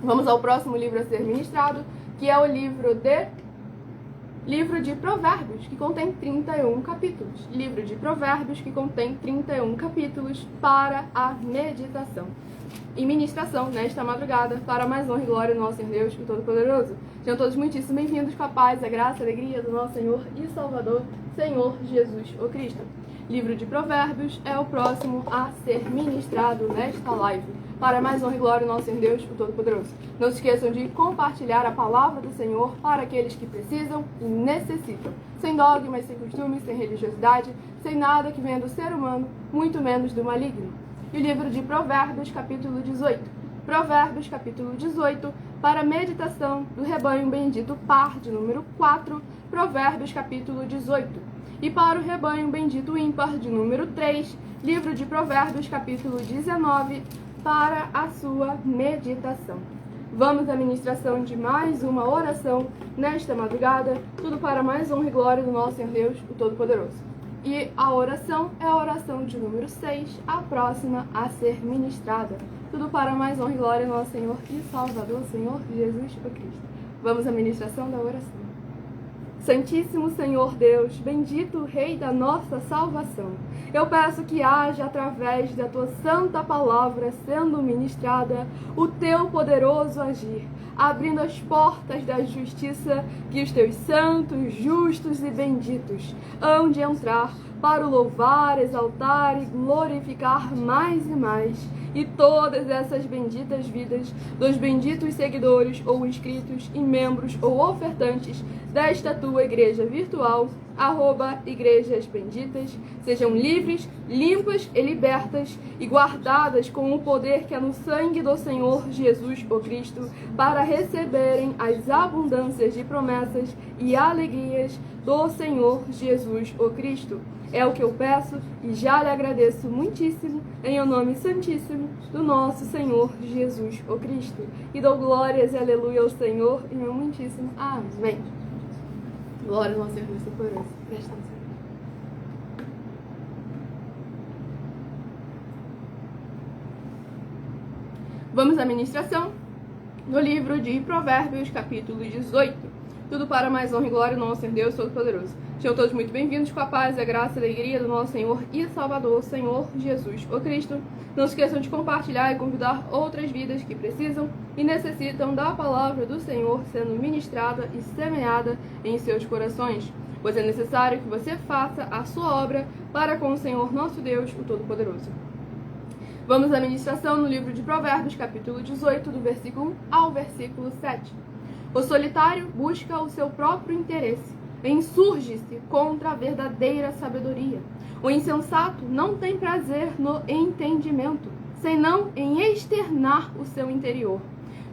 Vamos ao próximo livro a ser ministrado, que é o livro de Provérbios, que contém 31 capítulos. Livro de Provérbios, que contém 31 capítulos para a meditação e ministração nesta madrugada, para mais honra e glória do nosso Senhor Deus Todo-Poderoso. Sejam todos muitíssimo bem-vindos com a paz, a graça e a alegria do nosso Senhor e Salvador, Senhor Jesus o Cristo. Livro de Provérbios é o próximo a ser ministrado nesta live, para mais honra e glória do nosso Senhor Deus Todo-Poderoso. Não se esqueçam de compartilhar a palavra do Senhor para aqueles que precisam e necessitam, sem dogmas, sem costumes, sem religiosidade, sem nada que venha do ser humano, muito menos do maligno. E o livro de Provérbios, capítulo 18. Provérbios, capítulo 18, para a meditação do rebanho bendito par, de número 4, Provérbios, capítulo 18. E para o rebanho bendito ímpar, de número 3, livro de Provérbios, capítulo 19, para a sua meditação. Vamos à ministração de mais uma oração nesta madrugada, tudo para mais honra e glória do nosso Senhor Deus, o Todo-Poderoso. E a oração é a oração de número 6, a próxima a ser ministrada. Tudo para mais honra e glória do nosso Senhor e Salvador, Senhor Jesus o Cristo. Vamos à ministração da oração. Santíssimo Senhor Deus, bendito Rei da nossa salvação, eu peço que haja, através da Tua santa palavra sendo ministrada, o Teu poderoso agir, abrindo as portas da justiça que os Teus santos, justos e benditos hão de entrar para o louvar, exaltar e glorificar mais e mais. E todas essas benditas vidas dos benditos seguidores ou inscritos e membros ou ofertantes desta tua igreja virtual, @Igrejas Benditas, sejam livres, limpas e libertas e guardadas com o poder que é no sangue do Senhor Jesus o Cristo, para receberem as abundâncias de promessas e alegrias do Senhor Jesus o Cristo. É o que eu peço e já lhe agradeço muitíssimo, em o nome santíssimo do nosso Senhor Jesus o Cristo. E dou glórias e aleluia ao Senhor e meu muitíssimo amém. Glória ao nosso Senhor Deus Todo-Poderoso. Presta atenção. Vamos à ministração no livro de Provérbios, capítulo 18. Tudo para mais honra e glória do nosso Senhor Deus Todo-Poderoso. Sejam todos muito bem-vindos com a paz, a graça e a alegria do nosso Senhor e Salvador, Senhor Jesus o Cristo. Não se esqueçam de compartilhar e convidar outras vidas que precisam e necessitam da palavra do Senhor sendo ministrada e semeada em seus corações, pois é necessário que você faça a sua obra para com o Senhor nosso Deus, o Todo-Poderoso. Vamos à ministração no livro de Provérbios, capítulo 18, do versículo 1 ao versículo 7. O solitário busca o seu próprio interesse, insurge-se contra a verdadeira sabedoria. O insensato não tem prazer no entendimento, senão em externar o seu interior.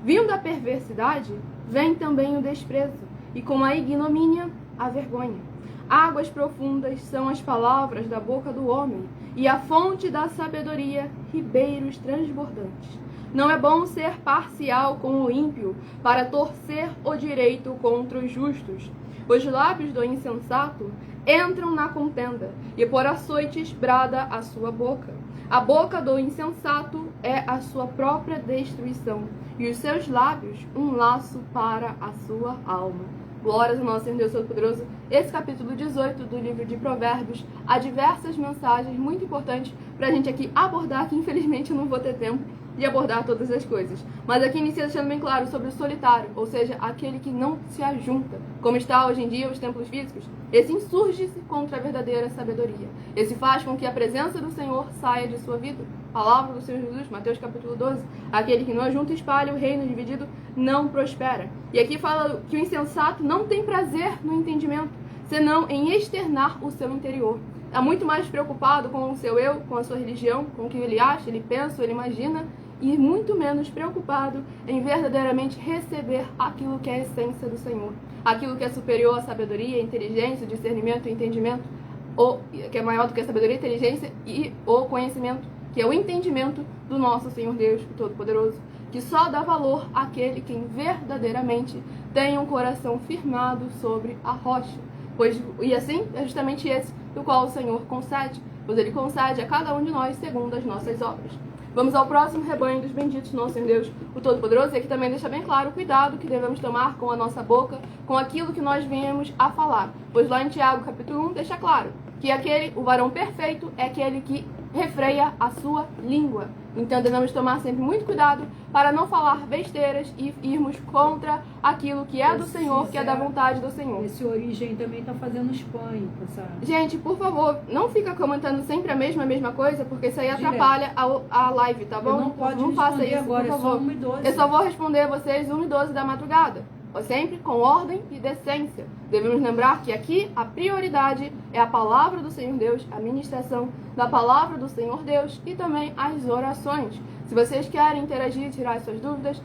Vindo a perversidade, vem também o desprezo, e com a ignomínia, a vergonha. Águas profundas são as palavras da boca do homem, e a fonte da sabedoria, ribeiros transbordantes. Não é bom ser parcial com o ímpio, para torcer o direito contra os justos. Os lábios do insensato entram na contenda, e por açoites brada a sua boca. A boca do insensato é a sua própria destruição, e os seus lábios um laço para a sua alma. Glórias ao nosso Senhor Deus Todo-Poderoso. Esse capítulo 18 do livro de Provérbios há diversas mensagens muito importantes para a gente aqui abordar, que infelizmente eu não vou ter tempo de abordar todas as coisas. Mas aqui inicia deixando bem claro sobre o solitário, ou seja, aquele que não se ajunta, como está hoje em dia os templos físicos. Esse insurge-se contra a verdadeira sabedoria. Esse faz com que a presença do Senhor saia de sua vida. Palavra do Senhor Jesus, Mateus capítulo 12. Aquele que não ajunta e espalha o reino dividido não prospera. E aqui fala que o insensato não tem prazer no entendimento, senão em externar o seu interior. Está muito mais preocupado com o seu eu, com a sua religião, com o que ele acha, ele pensa, ele imagina, e muito menos preocupado em verdadeiramente receber aquilo que é a essência do Senhor. Aquilo que é superior à sabedoria, inteligência, discernimento e entendimento, ou que é maior do que a sabedoria, inteligência e o conhecimento, que é o entendimento do nosso Senhor Deus Todo-Poderoso, que só dá valor àquele quem verdadeiramente tem um coração firmado sobre a rocha. E assim é justamente esse do qual o Senhor concede, pois Ele concede a cada um de nós segundo as nossas obras. Vamos ao próximo rebanho dos benditos, nosso Senhor Deus, o Todo-Poderoso, e aqui também deixa bem claro o cuidado que devemos tomar com a nossa boca, com aquilo que nós viemos a falar. Pois lá em Tiago, capítulo 1, deixa claro que o varão perfeito é aquele que refreia a sua língua. Então devemos tomar sempre muito cuidado para não falar besteiras e irmos contra aquilo que é do Senhor, que é da vontade do Senhor. Esse Origem também está fazendo spam, essa... Gente, por favor, não fica comentando sempre a mesma coisa, porque isso aí atrapalha a live, tá bom? Não faça isso, agora, por favor. É só 1h12. Eu só vou responder a vocês 1h12 da madrugada. Sempre com ordem e decência. Devemos lembrar que aqui a prioridade é a palavra do Senhor Deus, a ministração da palavra do Senhor Deus e também as orações. Se vocês querem interagir e tirar suas dúvidas,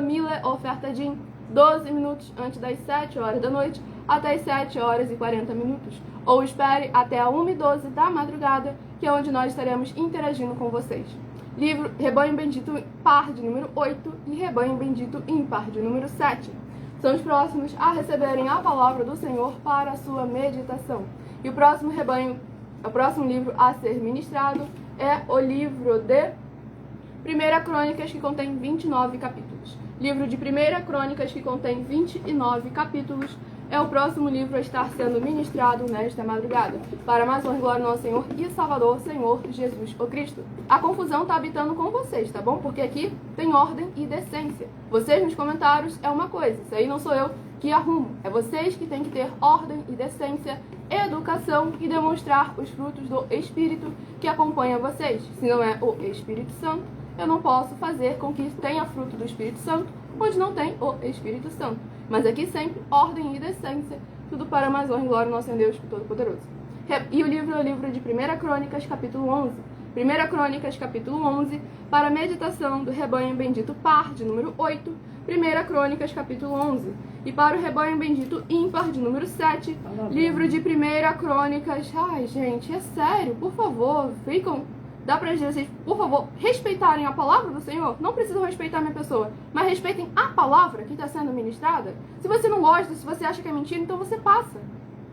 @mileofertadim, 12 minutos antes das 7 horas da noite até as 7 horas e 40 minutos. Ou espere até a 1h12 da madrugada, que é onde nós estaremos interagindo com vocês. livro Rebanho Bendito Par de número 8 e Rebanho Bendito Ímpar de número 7. São os próximos a receberem a palavra do Senhor para a sua meditação. E o próximo livro a ser ministrado é o livro de 1 Crônicas, que contém 29 capítulos. Livro de 1 Crônicas, que contém 29 capítulos, é o próximo livro a estar sendo ministrado nesta madrugada. Para mais honra e glória do nosso Senhor e Salvador, Senhor Jesus o Cristo. A confusão está habitando com vocês, tá bom? Porque aqui tem ordem e decência. Vocês nos comentários é uma coisa, isso aí não sou eu que arrumo. É vocês que têm que ter ordem e decência, educação e demonstrar os frutos do Espírito que acompanha vocês. Se não é o Espírito Santo, eu não posso fazer com que tenha fruto do Espírito Santo, onde não tem o Espírito Santo. Mas aqui sempre, ordem e decência, tudo para mais honra e glória do nosso Deus Todo-Poderoso. E o livro é o livro de 1 Crônicas, capítulo 11. 1 Crônicas, capítulo 11, para a meditação do rebanho bendito par, de número 8. 1 Crônicas, capítulo 11. E para o rebanho bendito ímpar, de número 7. Livro de 1 Crônicas. Ai, gente, é sério, por favor, dá pra vocês, por favor, respeitarem a palavra do Senhor? Não precisam respeitar a minha pessoa, mas respeitem a palavra que está sendo ministrada. Se você não gosta, se você acha que é mentira, então você passa.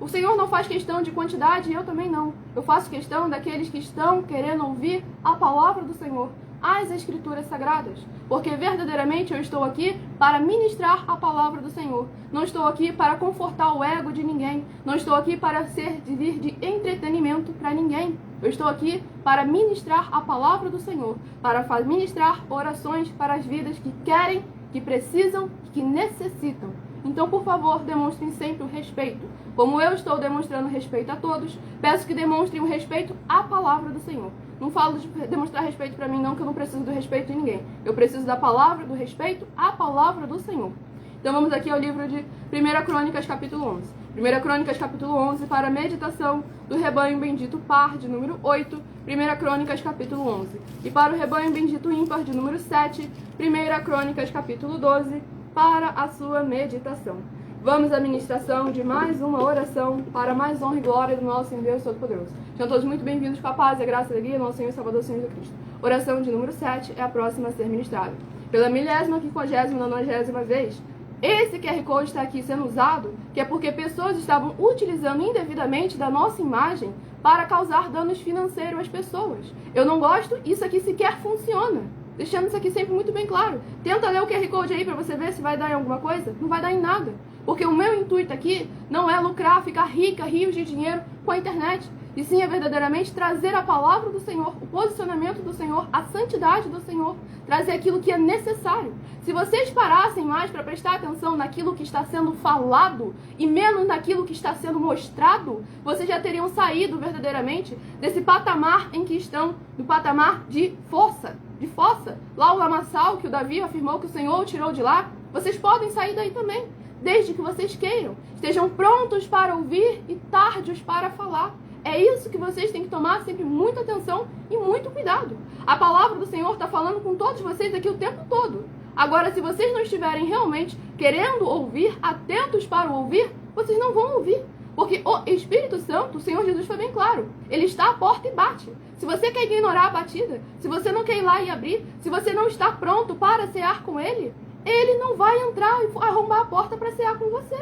O Senhor não faz questão de quantidade e eu também não. Eu faço questão daqueles que estão querendo ouvir a palavra do Senhor, as Escrituras Sagradas. Porque verdadeiramente eu estou aqui para ministrar a palavra do Senhor. Não estou aqui para confortar o ego de ninguém. Não estou aqui para servir de entretenimento para ninguém. Eu estou aqui para ministrar a palavra do Senhor, para ministrar orações para as vidas que querem, que precisam, que necessitam. Então, por favor, demonstrem sempre o respeito. Como eu estou demonstrando respeito a todos, peço que demonstrem o respeito à palavra do Senhor. Não falo de demonstrar respeito para mim não, que eu não preciso do respeito de ninguém. Eu preciso da palavra, do respeito à palavra do Senhor. Então vamos aqui ao livro de 1 Crônicas, capítulo 11. 1 Crônicas, capítulo 11, para a meditação do rebanho bendito par, de número 8. 1 Crônicas, capítulo 11. E para o rebanho bendito ímpar, de número 7. 1 Crônicas, capítulo 12, para a sua meditação. Vamos à ministração de mais uma oração para mais honra e glória do nosso Senhor Deus Todo-Poderoso. Sejam todos muito bem-vindos com a paz, a graça e a alegria do nosso Senhor e Salvador, Senhor Jesus Cristo. Oração de número 7 é a próxima a ser ministrada. Pela 1050ª vez, esse QR Code está aqui sendo usado, que é porque pessoas estavam utilizando indevidamente da nossa imagem para causar danos financeiros às pessoas. Eu não gosto, isso aqui sequer funciona. Deixando isso aqui sempre muito bem claro. Tenta ler o QR Code aí para você ver se vai dar em alguma coisa. Não vai dar em nada. Porque o meu intuito aqui não é lucrar, ficar rica, rios de dinheiro com a internet. E sim é verdadeiramente trazer a palavra do Senhor, o posicionamento do Senhor, a santidade do Senhor, trazer aquilo que é necessário. Se vocês parassem mais para prestar atenção naquilo que está sendo falado e menos naquilo que está sendo mostrado, vocês já teriam saído verdadeiramente desse patamar em que estão, do patamar de força, de fossa. Lá o lamaçal que o Davi afirmou que o Senhor o tirou de lá, vocês podem sair daí também, desde que vocês queiram. Estejam prontos para ouvir e tardios para falar. É isso que vocês têm que tomar sempre muita atenção e muito cuidado. A palavra do Senhor está falando com todos vocês aqui o tempo todo. Agora, se vocês não estiverem realmente querendo ouvir, atentos para o ouvir, vocês não vão ouvir. Porque o Espírito Santo, o Senhor Jesus foi bem claro, ele está à porta e bate. Se você quer ignorar a batida, se você não quer ir lá e abrir, se você não está pronto para cear com ele, ele não vai entrar e arrombar a porta para cear com você.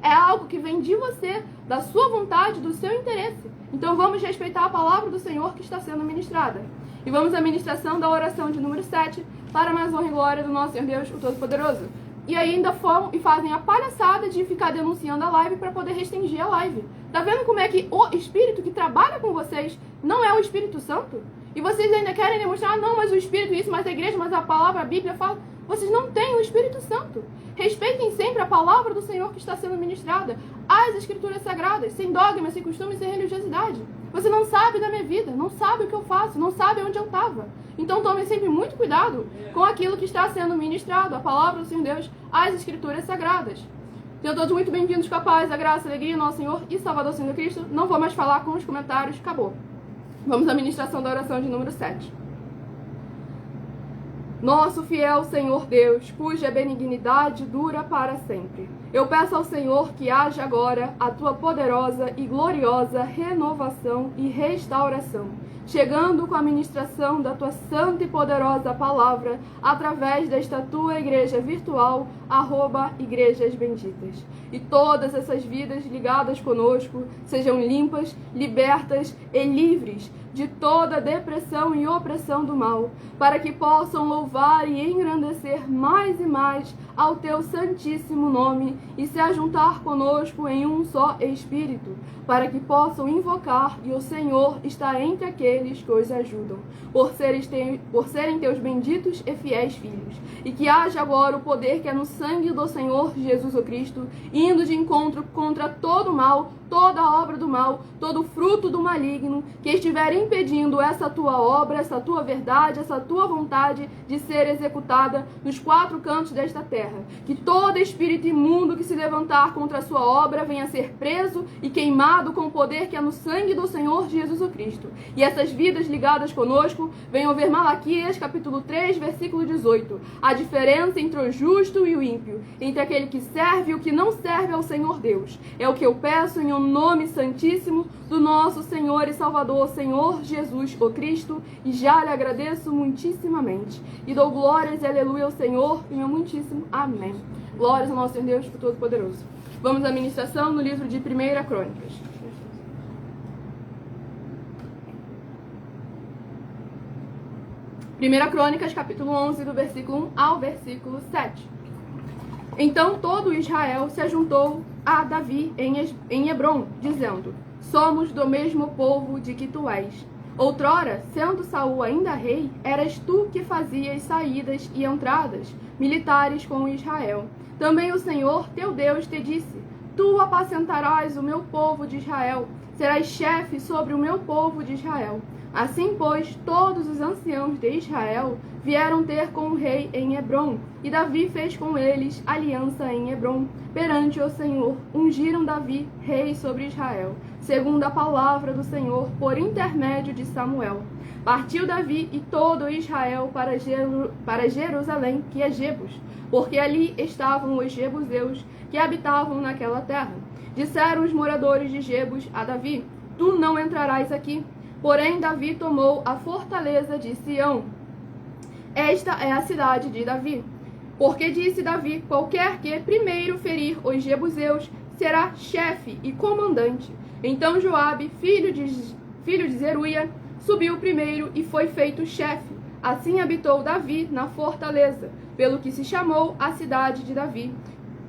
É algo que vem de você, da sua vontade, do seu interesse. Então vamos respeitar a palavra do Senhor que está sendo ministrada. E vamos à ministração da oração de número 7, para mais honra e glória do nosso Senhor Deus, o Todo-Poderoso. E ainda foram e fazem a palhaçada de ficar denunciando a live para poder restringir a live. Tá vendo como é que o Espírito que trabalha com vocês não é o Espírito Santo? E vocês ainda querem demonstrar, não, mas o Espírito isso, mas a igreja, mas a palavra, a Bíblia fala. Vocês não têm o Espírito Santo. Respeitem sempre a palavra do Senhor que está sendo ministrada, as Escrituras Sagradas, sem dogmas, sem costumes, sem religiosidade. Você não sabe da minha vida, não sabe o que eu faço, não sabe onde eu estava. Então tome sempre muito cuidado com aquilo que está sendo ministrado, a palavra do Senhor Deus, as Escrituras Sagradas. Sejam todos muito bem-vindos com a paz, a graça, a alegria, nosso Senhor e Salvador Senhor Cristo. Não vou mais falar com os comentários, acabou. Vamos à ministração da oração de número 7. Nosso fiel Senhor Deus, cuja benignidade dura para sempre, Eu peço ao Senhor que haja agora a tua poderosa e gloriosa renovação e restauração, chegando com a ministração da tua santa e poderosa palavra através desta tua igreja virtual, @igrejas benditas. E todas essas vidas ligadas conosco sejam limpas, libertas e livres de toda depressão e opressão do mal, para que possam louvar e engrandecer mais e mais ao teu santíssimo nome e se ajuntar conosco em um só Espírito, para que possam invocar e o Senhor está entre aqueles que os ajudam, por serem teus benditos e fiéis filhos, e que haja agora o poder que é no sangue do Senhor Jesus Cristo, indo de encontro contra todo o mal, toda a obra do mal, todo o fruto do maligno que estiver impedindo essa tua obra, essa tua verdade, essa tua vontade de ser executada nos 4 cantos desta terra. Que todo espírito imundo que se levantar contra a sua obra venha a ser preso e queimado com o poder que é no sangue do Senhor Jesus Cristo. E essas vidas ligadas conosco venham ver Malaquias capítulo 3, versículo 18. A diferença entre o justo e o ímpio, entre aquele que serve e o que não serve ao Senhor Deus. É o que eu peço em nome santíssimo do nosso Senhor e Salvador, Senhor Jesus o Cristo, e já lhe agradeço muitíssimamente. E dou glórias e aleluia ao Senhor, e meu muitíssimo amém. Glórias ao nosso Deus Todo-Poderoso. Vamos à ministração no livro de 1 Crônicas. 1 Crônicas, capítulo 11, do versículo 1 ao versículo 7. Então todo Israel se ajuntou a Davi em Hebrom, dizendo: Somos do mesmo povo de que tu és. Outrora, sendo Saul ainda rei, eras tu que fazias saídas e entradas militares com Israel. Também o Senhor teu Deus te disse: Tu apacentarás o meu povo de Israel, serás chefe sobre o meu povo de Israel. Assim, pois, todos os anciãos de Israel vieram ter com o rei em Hebrom, e Davi fez com eles aliança em Hebrom, perante o Senhor. Ungiram Davi rei sobre Israel, segundo a palavra do Senhor, por intermédio de Samuel. Partiu Davi e todo Israel para Jerusalém, que é Jebus, porque ali estavam os jebuseus que habitavam naquela terra. Disseram os moradores de Jebus a Davi: Tu não entrarás aqui. Porém, Davi tomou a fortaleza de Sião. Esta é a cidade de Davi. Porque disse Davi: qualquer que primeiro ferir os jebuseus será chefe e comandante. Então Joabe, filho de Zeruia, subiu primeiro e foi feito chefe. Assim habitou Davi na fortaleza, pelo que se chamou a cidade de Davi.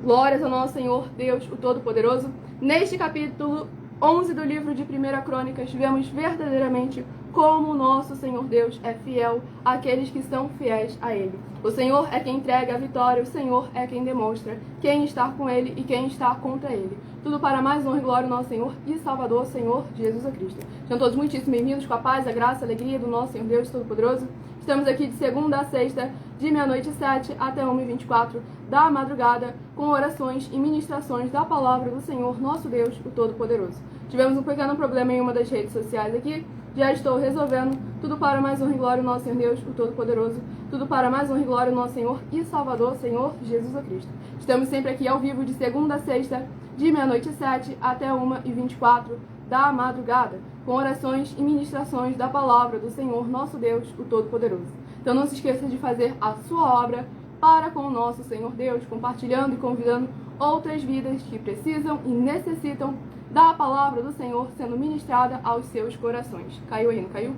Glórias ao nosso Senhor Deus, o Todo-Poderoso. Neste capítulo 11 do livro de 1 Crônicas, vemos verdadeiramente como o nosso Senhor Deus é fiel àqueles que são fiéis a Ele. O Senhor é quem entrega a vitória, o Senhor é quem demonstra quem está com Ele e quem está contra Ele. Tudo para mais honra e glória do nosso Senhor e Salvador, Senhor Jesus Cristo. Sejam todos muitíssimo bem-vindos com a paz, a graça, a alegria do nosso Senhor Deus Todo-Poderoso. Estamos aqui de segunda a sexta, de 00h07 até 1h24 da madrugada, com orações e ministrações da palavra do Senhor, nosso Deus, o Todo-Poderoso. Tivemos um pequeno problema em uma das redes sociais aqui, já estou resolvendo. Tudo para mais honra e glória do nosso Senhor Deus, o Todo-Poderoso. Tudo para mais honra e glória do nosso Senhor e Salvador, Senhor Jesus Cristo. Estamos sempre aqui ao vivo de segunda a sexta, de 00h07 até 1h24 da madrugada, com orações e ministrações da palavra do Senhor, nosso Deus, o Todo-Poderoso. Então não se esqueça de fazer a sua obra para com o nosso Senhor Deus, compartilhando e convidando outras vidas que precisam e necessitam da palavra do Senhor sendo ministrada aos seus corações. Caiu aí, não caiu?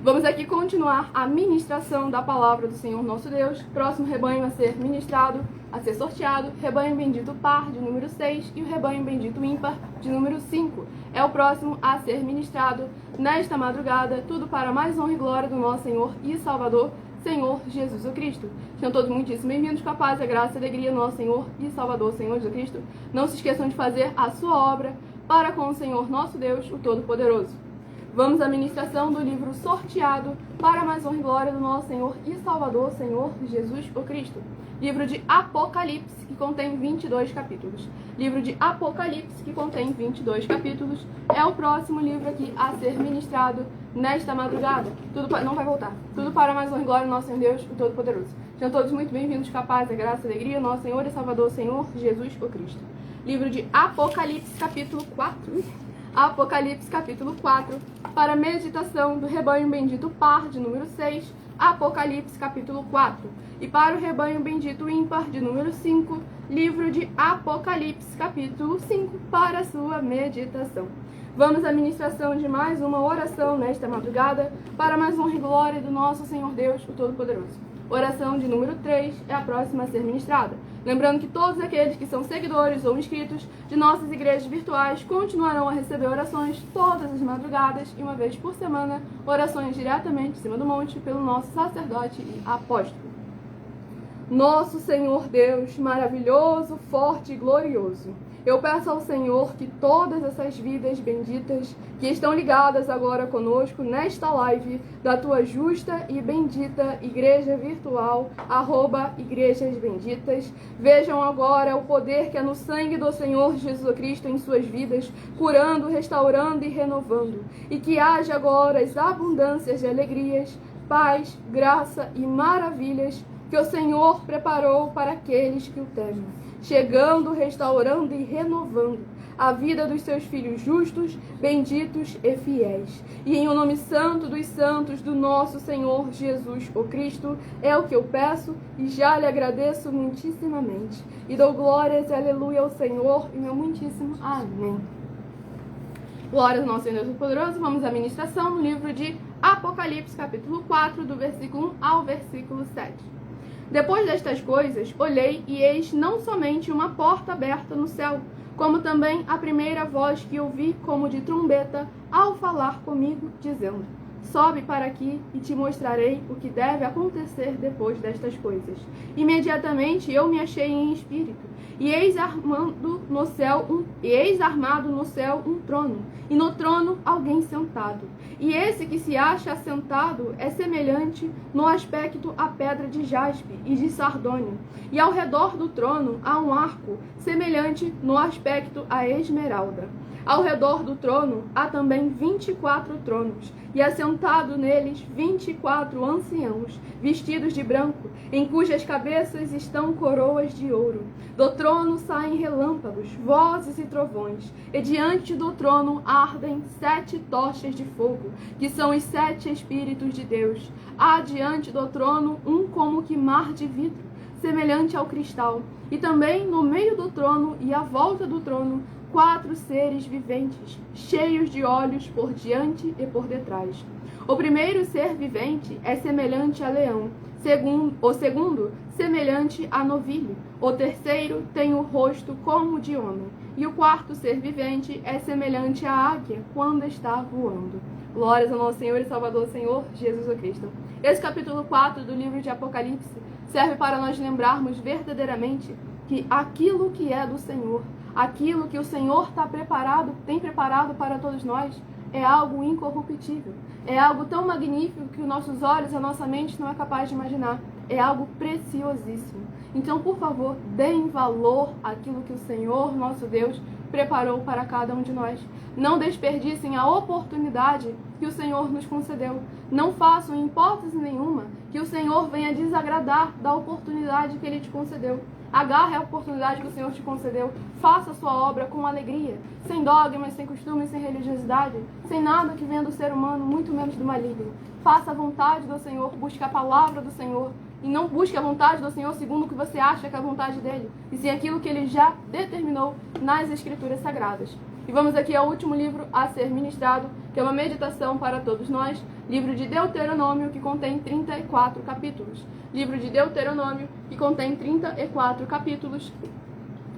Vamos aqui continuar a ministração da palavra do Senhor nosso Deus. Próximo rebanho a ser ministrado, a ser sorteado, rebanho bendito par de número 6 e o rebanho bendito ímpar de número 5. É o próximo a ser ministrado nesta madrugada, tudo para mais honra e glória do nosso Senhor e Salvador, Senhor Jesus Cristo. Sejam todos muitíssimo bem-vindos com a paz, a graça e a alegria do nosso Senhor e Salvador, Senhor Jesus Cristo. Não se esqueçam de fazer a sua obra para com o Senhor nosso Deus, o Todo-Poderoso. Vamos à ministração do livro sorteado para mais honra e glória do nosso Senhor e Salvador, Senhor Jesus o Cristo. Livro de Apocalipse, que contém 22 capítulos. Livro de Apocalipse, que contém 22 capítulos, é o próximo livro aqui a ser ministrado nesta madrugada. Não vai voltar. Tudo para mais honra e glória do nosso Senhor Deus, o Todo-Poderoso. Sejam todos muito bem-vindos com a paz, a graça e a alegria, nosso Senhor e Salvador, Senhor Jesus o Cristo. Livro de Apocalipse, capítulo 4. Apocalipse, capítulo 4, para meditação do rebanho bendito par, de número 6. Apocalipse, capítulo 4. E para o rebanho bendito ímpar, de número 5. Livro de Apocalipse, capítulo 5, para a sua meditação. Vamos à ministração de mais uma oração nesta madrugada, para mais honra e glória do nosso Senhor Deus, o Todo-Poderoso. Oração de número 3 é a próxima a ser ministrada. Lembrando que todos aqueles que são seguidores ou inscritos de nossas igrejas virtuais continuarão a receber orações todas as madrugadas e uma vez por semana, orações diretamente em cima do monte pelo nosso sacerdote e apóstolo. Nosso Senhor Deus, maravilhoso, forte e glorioso, eu peço ao Senhor que todas essas vidas benditas que estão ligadas agora conosco nesta live da tua justa e bendita Igreja Virtual, @Igrejas Benditas, vejam agora o poder que é no sangue do Senhor Jesus Cristo em suas vidas, curando, restaurando e renovando, e que haja agora as abundâncias de alegrias, paz, graça e maravilhas que o Senhor preparou para aqueles que o temem, chegando, restaurando e renovando a vida dos seus filhos justos, benditos e fiéis. E em o nome santo dos santos do nosso Senhor Jesus o Cristo, é o que eu peço e já lhe agradeço muitíssimamente. E dou glórias e aleluia ao Senhor e meu muitíssimo amém. Glórias ao nosso Senhor Deus Poderoso. Vamos à ministração no livro de Apocalipse, capítulo 4, do versículo 1 ao versículo 7. Depois destas coisas, olhei e eis não somente uma porta aberta no céu, como também a primeira voz que ouvi como de trombeta ao falar comigo, dizendo: sobe para aqui e te mostrarei o que deve acontecer depois destas coisas. Imediatamente eu me achei em espírito, e eis armado no céu um trono, e no trono alguém sentado. E esse que se acha assentado é semelhante no aspecto à pedra de jaspe e de sardônio, e ao redor do trono há um arco, semelhante no aspecto à esmeralda. Ao redor do trono há também 24 tronos, e assentado neles 24 anciãos, vestidos de branco, em cujas cabeças estão coroas de ouro. Do trono saem relâmpagos, vozes e trovões, e diante do trono ardem 7 tochas de fogo, que são os 7 Espíritos de Deus. Há diante do trono um como que mar de vidro, semelhante ao cristal, e também no meio do trono e à volta do trono 4 seres viventes, cheios de olhos por diante e por detrás. O primeiro ser vivente é semelhante a leão, o segundo, semelhante a novilho. O terceiro tem o rosto como de homem. E o quarto ser vivente é semelhante à águia quando está voando. Glórias ao nosso Senhor e Salvador, Senhor Jesus o Cristo. Esse capítulo 4 do livro de Apocalipse serve para nós lembrarmos verdadeiramente que aquilo que é do Senhor, aquilo que o Senhor tem preparado para todos nós, é algo incorruptível. É algo tão magnífico que os nossos olhos, a nossa mente não é capaz de imaginar. É algo preciosíssimo. Então, por favor, deem valor àquilo que o Senhor, nosso Deus, preparou para cada um de nós. Não desperdicem a oportunidade que o Senhor nos concedeu. Não façam, em hipótese nenhuma, que o Senhor venha desagradar da oportunidade que Ele te concedeu. Agarre a oportunidade que o Senhor te concedeu. Faça a sua obra com alegria, sem dogmas, sem costumes, sem religiosidade, sem nada que venha do ser humano, muito menos do maligno. Faça a vontade do Senhor, busque a palavra do Senhor. E não busque a vontade do Senhor segundo o que você acha que é a vontade dele, e sim aquilo que ele já determinou nas Escrituras Sagradas. E vamos aqui ao último livro a ser ministrado, que é uma meditação para todos nós, livro de Deuteronômio, que contém 34 capítulos. Livro de Deuteronômio, que contém 34 capítulos.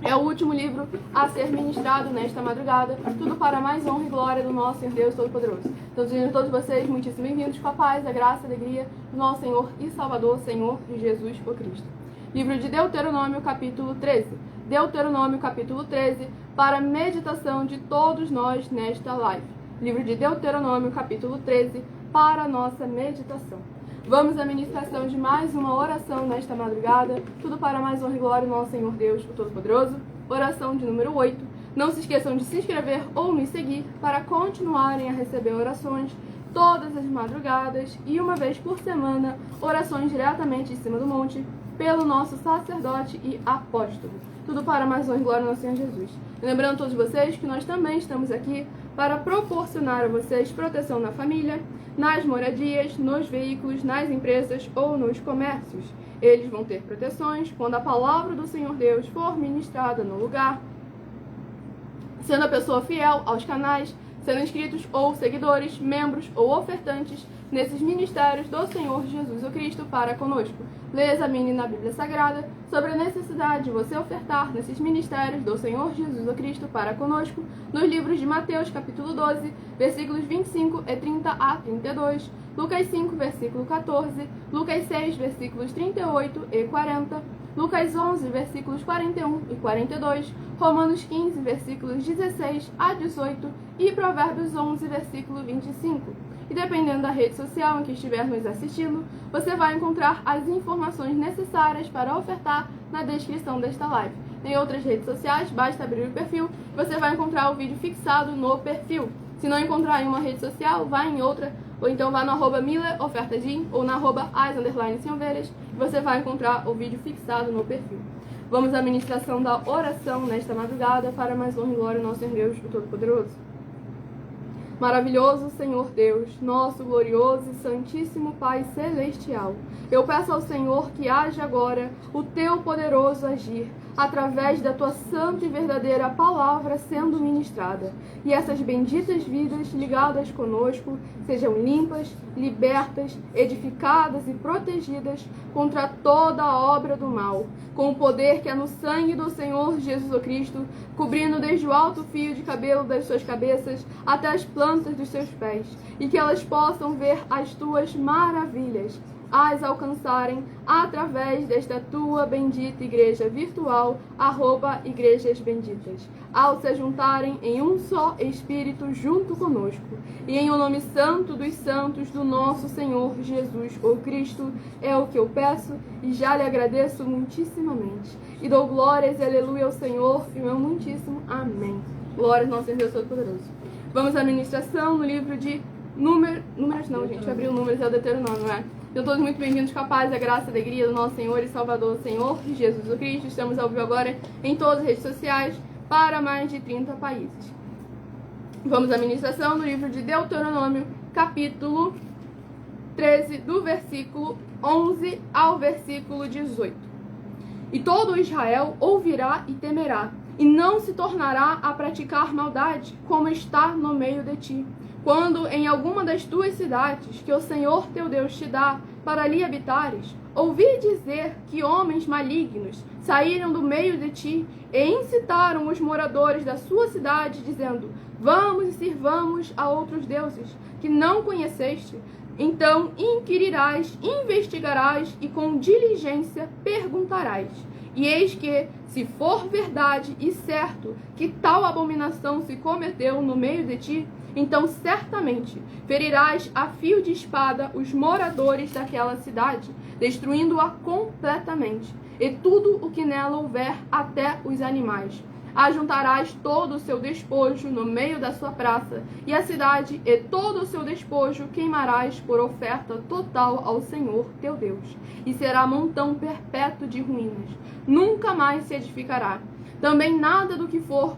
É o último livro a ser ministrado nesta madrugada, tudo para mais honra e glória do nosso Senhor Deus Todo-Poderoso. Então, sejam todos vocês muitíssimo bem-vindos com a paz, a graça e a alegria do nosso Senhor e Salvador, Senhor Jesus o Cristo. Livro de Deuteronômio, capítulo 13. Deuteronômio, capítulo 13, para a meditação de todos nós nesta live. Livro de Deuteronômio, capítulo 13, para a nossa meditação. Vamos à ministração de mais uma oração nesta madrugada, tudo para mais honra e glória do nosso Senhor Deus, o Todo-Poderoso. Oração de número 8. Não se esqueçam de se inscrever ou me seguir para continuarem a receber orações todas as madrugadas e uma vez por semana, orações diretamente em cima do monte, pelo nosso sacerdote e apóstolo. Tudo para mais honra e glória ao nosso Senhor Jesus. E lembrando a todos vocês que nós também estamos aqui para proporcionar a vocês proteção na família, nas moradias, nos veículos, nas empresas ou nos comércios. Eles vão ter proteções quando a palavra do Senhor Deus for ministrada no lugar, sendo a pessoa fiel aos canais, sendo inscritos ou seguidores, membros ou ofertantes nesses ministérios do Senhor Jesus o Cristo para conosco. Leia, examine na Bíblia Sagrada sobre a necessidade de você ofertar nesses ministérios do Senhor Jesus o Cristo para conosco, nos livros de Mateus, capítulo 12, versículos 25 e 30 a 32, Lucas 5, versículo 14, Lucas 6, versículos 38 e 40, Lucas 11, versículos 41 e 42, Romanos 15, versículos 16 a 18 e Provérbios 11, versículo 25. E dependendo da rede social em que estiver nos assistindo, você vai encontrar as informações necessárias para ofertar na descrição desta live. Em outras redes sociais, basta abrir o perfil e você vai encontrar o vídeo fixado no perfil. Se não encontrar em uma rede social, vá em outra, ou então vá no @mileofertagim ou na @as_sem-ovelhas e você vai encontrar o vídeo fixado no perfil. Vamos à ministração da oração nesta madrugada para mais honra e glória ao nosso Deus, o Todo-Poderoso. Maravilhoso Senhor Deus, nosso glorioso e santíssimo Pai Celestial, eu peço ao Senhor que haja agora o teu poderoso agir, através da tua santa e verdadeira palavra sendo ministrada, e essas benditas vidas ligadas conosco sejam limpas, libertas, edificadas e protegidas contra toda a obra do mal, com o poder que é no sangue do Senhor Jesus Cristo, cobrindo desde o alto fio de cabelo das suas cabeças até as plantas dos seus pés, e que elas possam ver as tuas maravilhas, as alcançarem através desta tua bendita igreja virtual, @igrejas benditas, ao se juntarem em um só Espírito junto conosco. E em o nome santo dos santos do nosso Senhor Jesus, o Cristo, é o que eu peço e já lhe agradeço muitíssimamente. E dou glórias e aleluia ao Senhor e o meu muitíssimo amém. Glórias ao nosso Deus Todo-Poderoso. Vamos à ministração no livro de Números não, gente, abriu Números, é o Deuteronômio, não é? Sejam todos muito bem-vindos, com a paz e a graça e a alegria do nosso Senhor e Salvador, Senhor Jesus o Cristo. Estamos ao vivo agora em todas as redes sociais para mais de 30 países. Vamos à ministração no livro de Deuteronômio, capítulo 13, do versículo 11 ao versículo 18. E todo Israel ouvirá e temerá, e não se tornará a praticar maldade, como está no meio de ti. Quando em alguma das tuas cidades, que o Senhor teu Deus te dá para ali habitares, ouvir dizer que homens malignos saíram do meio de ti e incitaram os moradores da sua cidade, dizendo: vamos e sirvamos a outros deuses que não conheceste, então inquirirás, investigarás e com diligência perguntarás. E eis que, se for verdade e certo que tal abominação se cometeu no meio de ti, então certamente ferirás a fio de espada os moradores daquela cidade, destruindo-a completamente, e tudo o que nela houver, até os animais. Ajuntarás todo o seu despojo no meio da sua praça, e a cidade e todo o seu despojo queimarás por oferta total ao Senhor teu Deus, e será montão perpétuo de ruínas, nunca mais se edificará. Também nada do que for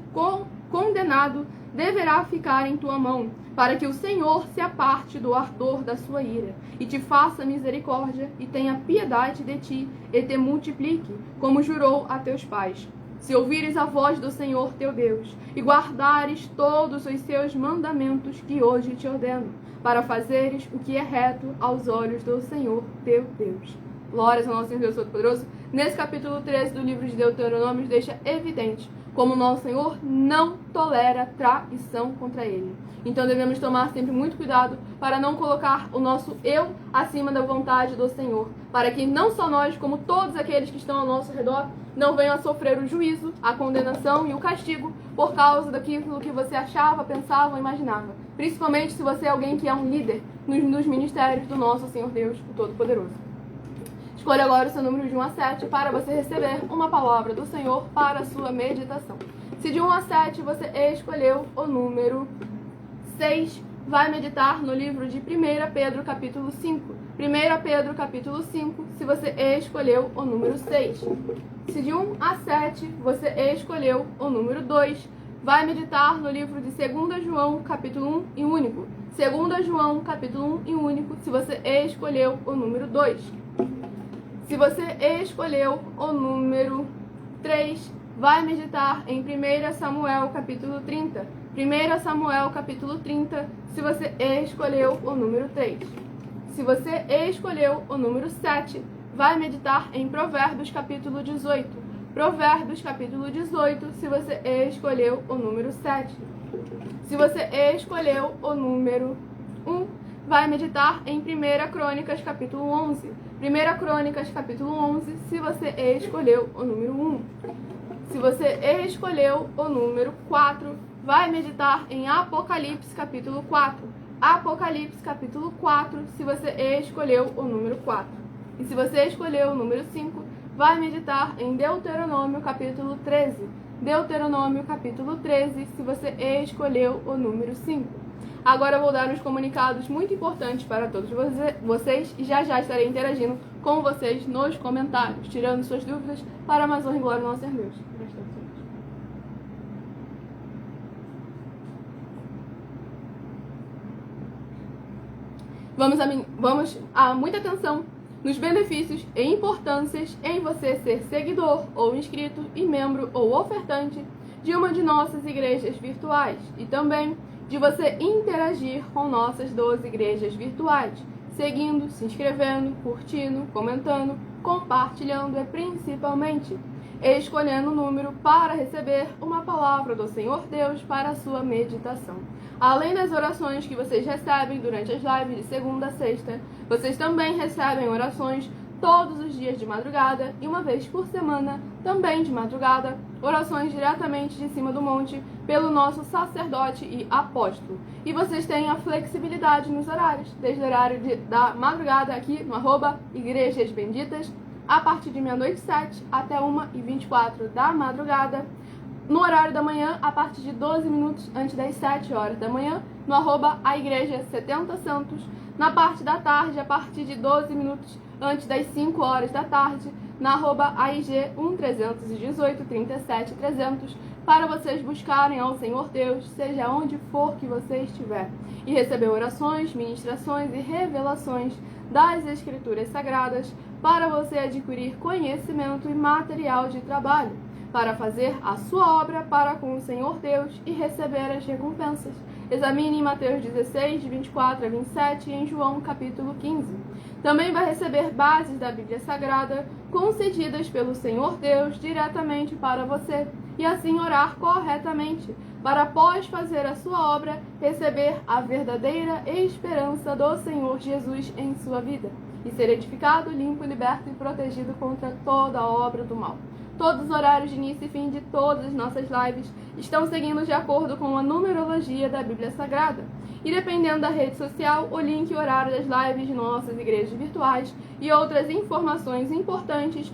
condenado deverá ficar em tua mão, para que o Senhor se aparte do ardor da sua ira, e te faça misericórdia, e tenha piedade de ti, e te multiplique, como jurou a teus pais. Se ouvires a voz do Senhor teu Deus, e guardares todos os seus mandamentos que hoje te ordeno, para fazeres o que é reto aos olhos do Senhor teu Deus. Glórias ao nosso Deus Todo-Poderoso. Nesse capítulo 13 do livro de Deuteronômio, deixa evidente como o nosso Senhor não tolera traição contra ele. Então devemos tomar sempre muito cuidado para não colocar o nosso eu acima da vontade do Senhor, para que não só nós, como todos aqueles que estão ao nosso redor, não venham a sofrer o juízo, a condenação e o castigo por causa daquilo que você achava, pensava ou imaginava. Principalmente se você é alguém que é um líder nos ministérios do nosso Senhor Deus, o Todo-Poderoso. Escolha agora o seu número de 1 a 7 para você receber uma palavra do Senhor para a sua meditação. Se de 1 a 7 você escolheu o número 6, vai meditar no livro de 1 Pedro capítulo 5. 1 Pedro capítulo 5, se você escolheu o número 6. Se de 1 a 7 você escolheu o número 2, vai meditar no livro de 2 João capítulo 1 e único. 2 João capítulo 1 e único, se você escolheu o número 2. Se você escolheu o número 3, vai meditar em 1 Samuel capítulo 30. 1 Samuel capítulo 30, se você escolheu o número 3. Se você escolheu o número 7, vai meditar em Provérbios capítulo 18. Provérbios capítulo 18, se você escolheu o número 7. Se você escolheu o número 1, vai meditar em 1 Crônicas capítulo 11. 1 Crônicas capítulo 11, se você escolheu o número 1. Se você escolheu o número 4, vai meditar em Apocalipse capítulo 4. Apocalipse capítulo 4, se você escolheu o número 4. E se você escolheu o número 5, vai meditar em Deuteronômio capítulo 13. Deuteronômio capítulo 13, se você escolheu o número 5. Agora eu vou dar uns comunicados muito importantes para todos vocês e já estarei interagindo com vocês nos comentários, tirando suas dúvidas para a mais honra e glória do nosso Senhor Deus. Vamos a muita atenção nos benefícios e importâncias em você ser seguidor ou inscrito e membro ou ofertante de uma de nossas igrejas virtuais e também de você interagir com nossas 12 igrejas virtuais, seguindo, se inscrevendo, curtindo, comentando, compartilhando e principalmente escolhendo o número para receber uma palavra do Senhor Deus para a sua meditação. Além das orações que vocês recebem durante as lives de segunda a sexta, vocês também recebem orações todos os dias de madrugada e uma vez por semana, também de madrugada, orações diretamente de cima do monte pelo nosso sacerdote e apóstolo. E vocês têm a flexibilidade nos horários, desde o horário da madrugada aqui no @Igrejas Benditas, a partir de meia-noite 7 até 1h24 da madrugada, no horário da manhã, a partir de 12 minutos antes das 7 horas da manhã, no @a Igreja 70 Santos, na parte da tarde, a partir de 12 minutos antes das 5 horas da tarde, na @AIG 1318 37 300, para vocês buscarem ao Senhor Deus, seja onde for que você estiver, e receber orações, ministrações e revelações das Escrituras Sagradas, para você adquirir conhecimento e material de trabalho, para fazer a sua obra para com o Senhor Deus e receber as recompensas. Examine em Mateus 16, de 24 a 27 e em João capítulo 15. Também vai receber bases da Bíblia Sagrada concedidas pelo Senhor Deus diretamente para você e assim orar corretamente, para após fazer a sua obra, receber a verdadeira esperança do Senhor Jesus em sua vida e ser edificado, limpo, liberto e protegido contra toda obra do mal. Todos os horários de início e fim de todas as nossas lives estão seguindo de acordo com a numerologia da Bíblia Sagrada. E dependendo da rede social, o link e horário das lives de nossas igrejas virtuais e outras informações importantes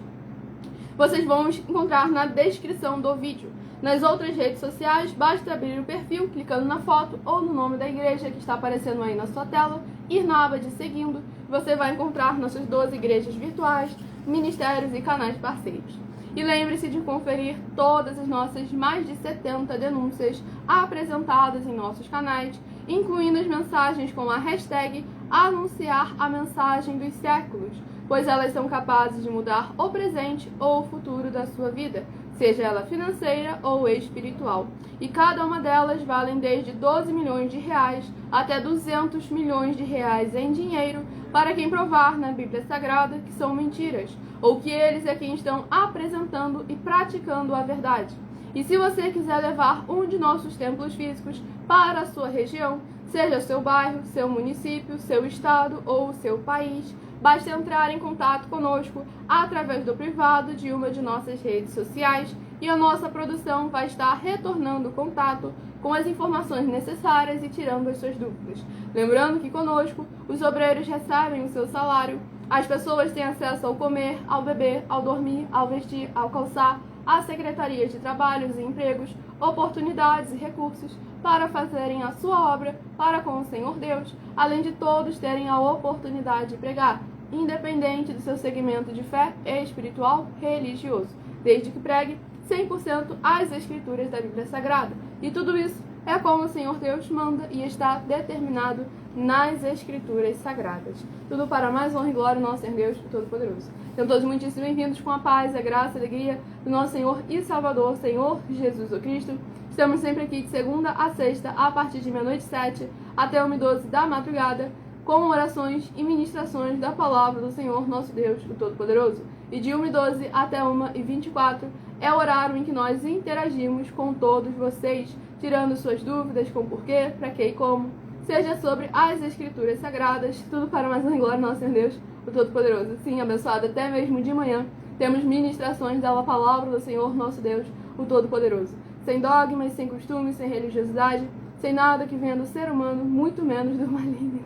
vocês vão encontrar na descrição do vídeo. Nas outras redes sociais, basta abrir o perfil clicando na foto ou no nome da igreja que está aparecendo aí na sua tela, ir na aba de seguindo, você vai encontrar nossas 12 igrejas virtuais, ministérios e canais parceiros. E lembre-se de conferir todas as nossas mais de 70 denúncias apresentadas em nossos canais, incluindo as mensagens com a hashtag Anunciar a Mensagem dos Séculos, pois elas são capazes de mudar o presente ou o futuro da sua vida, seja ela financeira ou espiritual. E cada uma delas valem desde 12 milhões de reais até 200 milhões de reais em dinheiro para quem provar na Bíblia Sagrada que são mentiras, ou que eles é quem estão apresentando e praticando a verdade. E se você quiser levar um de nossos templos físicos para a sua região, seja seu bairro, seu município, seu estado ou seu país, basta entrar em contato conosco através do privado de uma de nossas redes sociais e a nossa produção vai estar retornando o contato com as informações necessárias e tirando as suas dúvidas. Lembrando que conosco, os obreiros recebem o seu salário, as pessoas têm acesso ao comer, ao beber, ao dormir, ao vestir, ao calçar, às secretarias de trabalhos e empregos, oportunidades e recursos para fazerem a sua obra para com o Senhor Deus, além de todos terem a oportunidade de pregar, independente do seu segmento de fé espiritual religioso, desde que pregue 100% as escrituras da Bíblia Sagrada. E tudo isso é como o Senhor Deus manda e está determinado nas Escrituras Sagradas. Tudo para mais honra e glória do nosso Senhor Deus Todo-Poderoso. Sejam todos muitíssimo bem-vindos com a paz, a graça e a alegria do nosso Senhor e Salvador, Senhor Jesus o Cristo. Estamos sempre aqui de segunda a sexta, a partir de meia-noite 7 até 1h12 da madrugada, com orações e ministrações da palavra do Senhor nosso Deus, o Todo-Poderoso. E de 1h12 até 1h24 é o horário em que nós interagimos com todos vocês, tirando suas dúvidas com porquê, para que e como, seja sobre as Escrituras Sagradas, tudo para mais honra e glória do nosso Senhor Deus, o Todo-Poderoso. Sim, abençoado até mesmo de manhã, temos ministrações da palavra do Senhor nosso Deus, o Todo-Poderoso. Sem dogmas, sem costumes, sem religiosidade, sem nada que venha do ser humano, muito menos do maligno.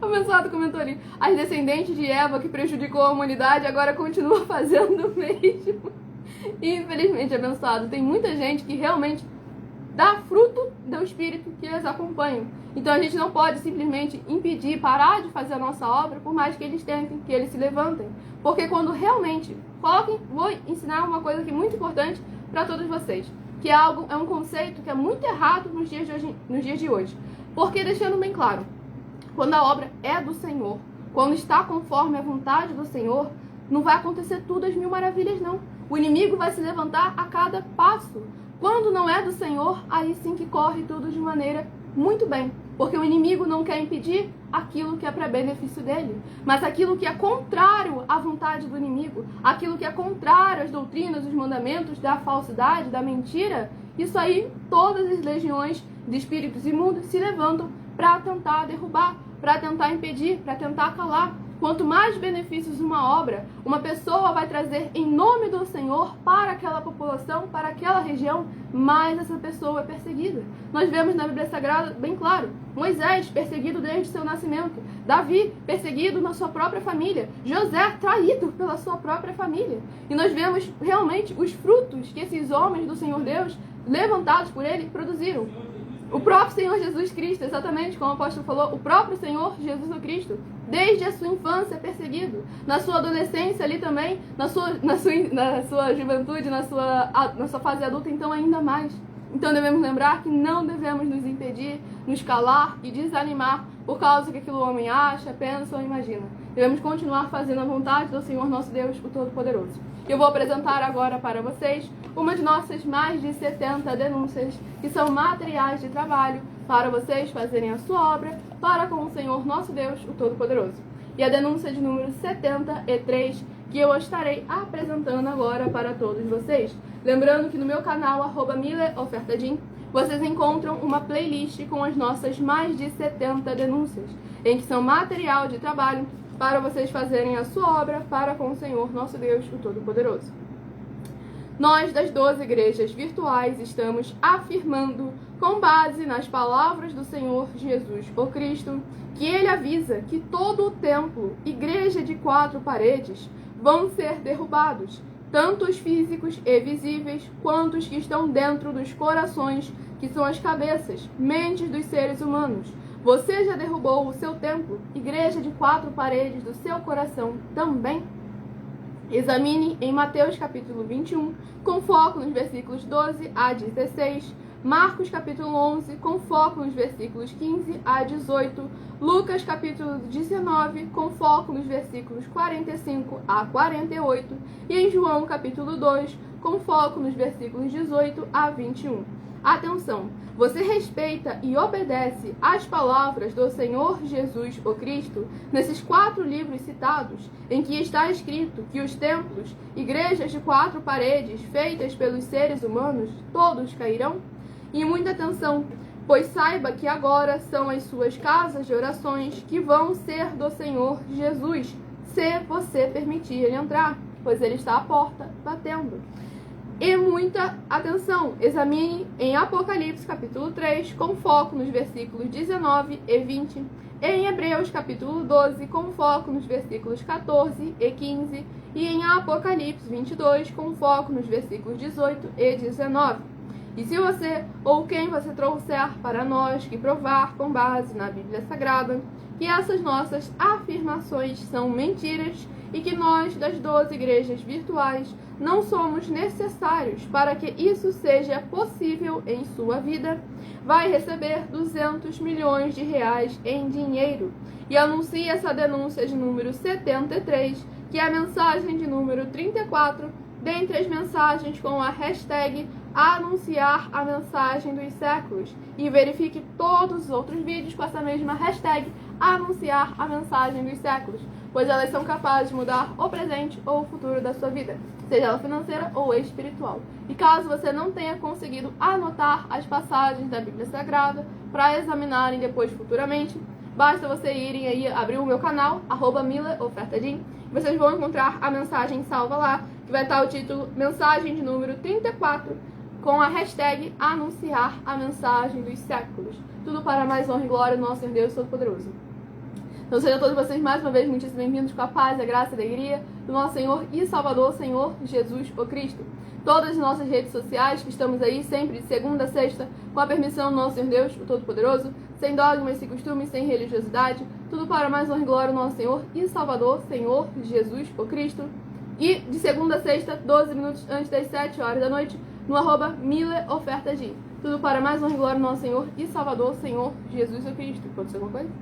O abençoado comentou ali: as descendentes de Eva que prejudicou a humanidade agora continua fazendo o mesmo. E infelizmente, abençoado, tem muita gente que realmente dá fruto do Espírito que eles acompanham. Então a gente não pode simplesmente impedir, parar de fazer a nossa obra, por mais que eles tentem, que eles se levantem. Porque quando realmente foquem, vou ensinar uma coisa que é muito importante para todos vocês, que é um conceito que é muito errado nos dias de hoje. Porque, deixando bem claro, quando a obra é do Senhor, quando está conforme a vontade do Senhor, não vai acontecer tudo às mil maravilhas, não. O inimigo vai se levantar a cada passo. Quando não é do Senhor, aí sim que corre tudo de maneira muito bem. Porque o inimigo não quer impedir aquilo que é para benefício dele. Mas aquilo que é contrário à vontade do inimigo, aquilo que é contrário às doutrinas, os mandamentos da falsidade, da mentira, isso aí todas as legiões de espíritos imundos se levantam para tentar derrubar, para tentar impedir, para tentar calar. Quanto mais benefícios uma obra, uma pessoa vai trazer em nome do Senhor para aquela população, para aquela região, mais essa pessoa é perseguida. Nós vemos na Bíblia Sagrada, bem claro, Moisés perseguido desde seu nascimento, Davi perseguido na sua própria família, José traído pela sua própria família. E nós vemos realmente os frutos que esses homens do Senhor Deus, levantados por ele, produziram. O próprio Senhor Jesus Cristo, exatamente como o apóstolo falou, o próprio Senhor Jesus Cristo, desde a sua infância perseguido, na sua adolescência ali também, na sua juventude, na sua fase adulta, então ainda mais. Então devemos lembrar que não devemos nos impedir, nos calar e desanimar por causa que aquilo o homem acha, pensa ou imagina. Devemos continuar fazendo a vontade do Senhor nosso Deus, o Todo-Poderoso. Eu vou apresentar agora para vocês uma de nossas mais de 70 denúncias, que são materiais de trabalho para vocês fazerem a sua obra para com o Senhor nosso Deus, o Todo-Poderoso. E a denúncia de número 73, que eu estarei apresentando agora para todos vocês. Lembrando que no meu canal, @mileofertadim, vocês encontram uma playlist com as nossas mais de 70 denúncias, em que são material de trabalho para vocês fazerem a sua obra para com o Senhor nosso Deus, o Todo-Poderoso. Nós, das 12 igrejas virtuais, estamos afirmando, com base nas palavras do Senhor Jesus, o Cristo, que ele avisa que todo o templo, igreja de 4 paredes, vão ser derrubados, tanto os físicos e visíveis, quanto os que estão dentro dos corações, que são as cabeças, mentes dos seres humanos. Você já derrubou o seu templo, igreja de 4 paredes do seu coração também? Examine em Mateus capítulo 21, com foco nos versículos 12 a 16, Marcos capítulo 11, com foco nos versículos 15 a 18, Lucas capítulo 19, com foco nos versículos 45 a 48, e em João capítulo 2, com foco nos versículos 18 a 21. Atenção! Você respeita e obedece às palavras do Senhor Jesus, o Cristo, nesses 4 livros citados, em que está escrito que os templos, igrejas de 4 paredes, feitas pelos seres humanos, todos cairão? E muita atenção, pois saiba que agora são as suas casas de orações que vão ser do Senhor Jesus, se você permitir ele entrar, pois ele está à porta batendo. E muita atenção, examine em Apocalipse capítulo 3, com foco nos versículos 19 e 20, e em Hebreus capítulo 12, com foco nos versículos 14 e 15, e em Apocalipse 22, com foco nos versículos 18 e 19. E se você ou quem você trouxer para nós que provar com base na Bíblia Sagrada que essas nossas afirmações são mentiras e que nós, das 12 igrejas virtuais, não somos necessários para que isso seja possível em sua vida, vai receber 200 milhões de reais em dinheiro. E anuncie essa denúncia de número 73, que é a mensagem de número 34, dentre as mensagens com a hashtag anunciar a mensagem dos séculos. E verifique todos os outros vídeos com essa mesma hashtag anunciar a mensagem dos séculos, pois elas são capazes de mudar o presente ou o futuro da sua vida, seja ela financeira ou espiritual. E caso você não tenha conseguido anotar as passagens da Bíblia Sagrada para examinarem depois futuramente, basta você irem aí abrir o meu canal, @milaofertadim, e vocês vão encontrar a mensagem salva lá, que vai estar o título Mensagem de número 34, com a hashtag anunciar a mensagem dos séculos. Tudo para mais honra e glória do nosso Senhor Deus Todo-Poderoso. Então sejam todos vocês mais uma vez muitíssimo bem-vindos com a paz, a graça e a alegria do nosso Senhor e Salvador, Senhor Jesus o Cristo. Todas as nossas redes sociais, que estamos aí sempre de segunda a sexta, com a permissão do nosso Senhor Deus, o Todo-Poderoso, sem dogmas, sem costumes, sem religiosidade, tudo para mais honra e glória do nosso Senhor e Salvador, Senhor Jesus o Cristo. E de segunda a sexta, 12 minutos antes das 7 horas da noite, no @milaofertadim. Tudo para mais honra e glória do nosso Senhor e Salvador, Senhor Jesus o Cristo. Aconteceu alguma coisa?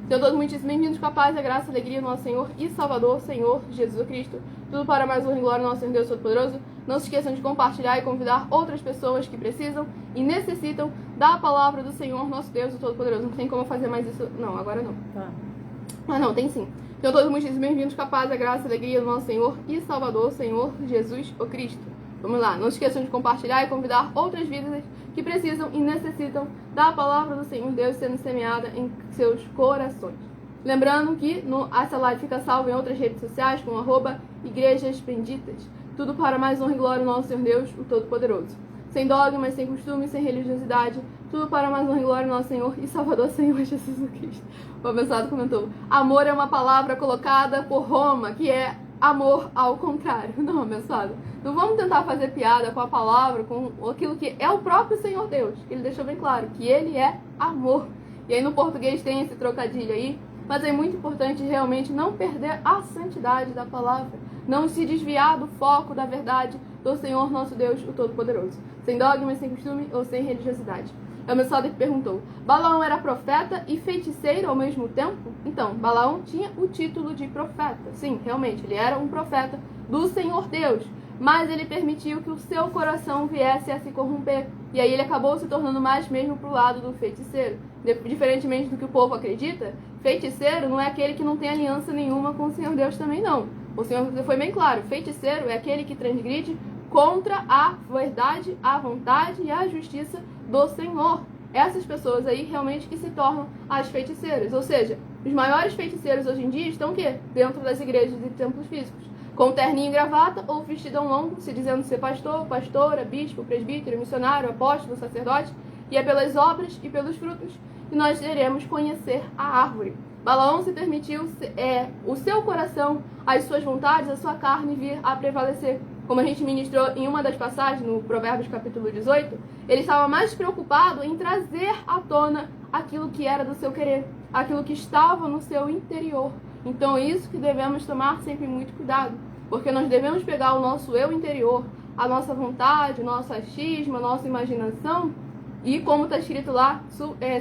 Sejam todos muitíssimo bem-vindos com a paz, a graça e a alegria do nosso Senhor e Salvador, Senhor Jesus Cristo. Tudo para mais honra e glória do nosso Senhor Deus Todo-Poderoso. Não se esqueçam de compartilhar e convidar outras pessoas que precisam e necessitam da palavra do Senhor, nosso Deus, o Todo-Poderoso. Não tem como eu fazer mais isso. Não, agora não. Tá. Ah, não, tem sim. Sejam todos muitíssimo bem-vindos com a paz, a graça e a alegria do nosso Senhor e Salvador, Senhor Jesus o Cristo. Vamos lá, não se esqueçam de compartilhar e convidar outras vidas que precisam e necessitam da palavra do Senhor Deus sendo semeada em seus corações. Lembrando que essa live fica salva em outras redes sociais com @igrejas benditas. Tudo para mais honra e glória do nosso Senhor Deus, o Todo-Poderoso. Sem dogmas, sem costumes, sem religiosidade. Tudo para mais honra e glória do nosso Senhor e Salvador, Senhor Jesus Cristo. O abençoado comentou: amor é uma palavra colocada por Roma, que é amor ao contrário. Não, abençoado. Não vamos tentar fazer piada com a palavra, com aquilo que é o próprio Senhor Deus. Ele deixou bem claro que Ele é amor. E aí no português tem esse trocadilho aí, mas é muito importante realmente não perder a santidade da palavra. Não se desviar do foco da verdade do Senhor nosso Deus, o Todo-Poderoso. Sem dogmas, sem costume ou sem religiosidade. É o abençoado que perguntou: Balaão era profeta e feiticeiro ao mesmo tempo? Então, Balaão tinha o título de profeta. Sim, realmente, ele era um profeta do Senhor Deus. Mas ele permitiu que o seu coração viesse a se corromper. E aí ele acabou se tornando mais mesmo pro lado do feiticeiro. Diferentemente do que o povo acredita, feiticeiro não é aquele que não tem aliança nenhuma com o Senhor Deus também não. O Senhor foi bem claro: feiticeiro é aquele que transgride contra a verdade, a vontade e a justiça do Senhor. Essas pessoas aí realmente que se tornam as feiticeiras. Ou seja, os maiores feiticeiros hoje em dia estão o quê? Dentro das igrejas e templos físicos. Com terninho e gravata ou vestidão longo, se dizendo ser pastor, pastora, bispo, presbítero, missionário, apóstolo, sacerdote. E é pelas obras e pelos frutos que nós iremos conhecer a árvore. Balaão se permitiu o seu coração, as suas vontades, a sua carne vir a prevalecer. Como a gente ministrou em uma das passagens, no Provérbios capítulo 18, ele estava mais preocupado em trazer à tona aquilo que era do seu querer, aquilo que estava no seu interior. Então é isso que devemos tomar sempre muito cuidado, porque nós devemos pegar o nosso eu interior, a nossa vontade, o nosso achismo, a nossa imaginação e, como está escrito lá,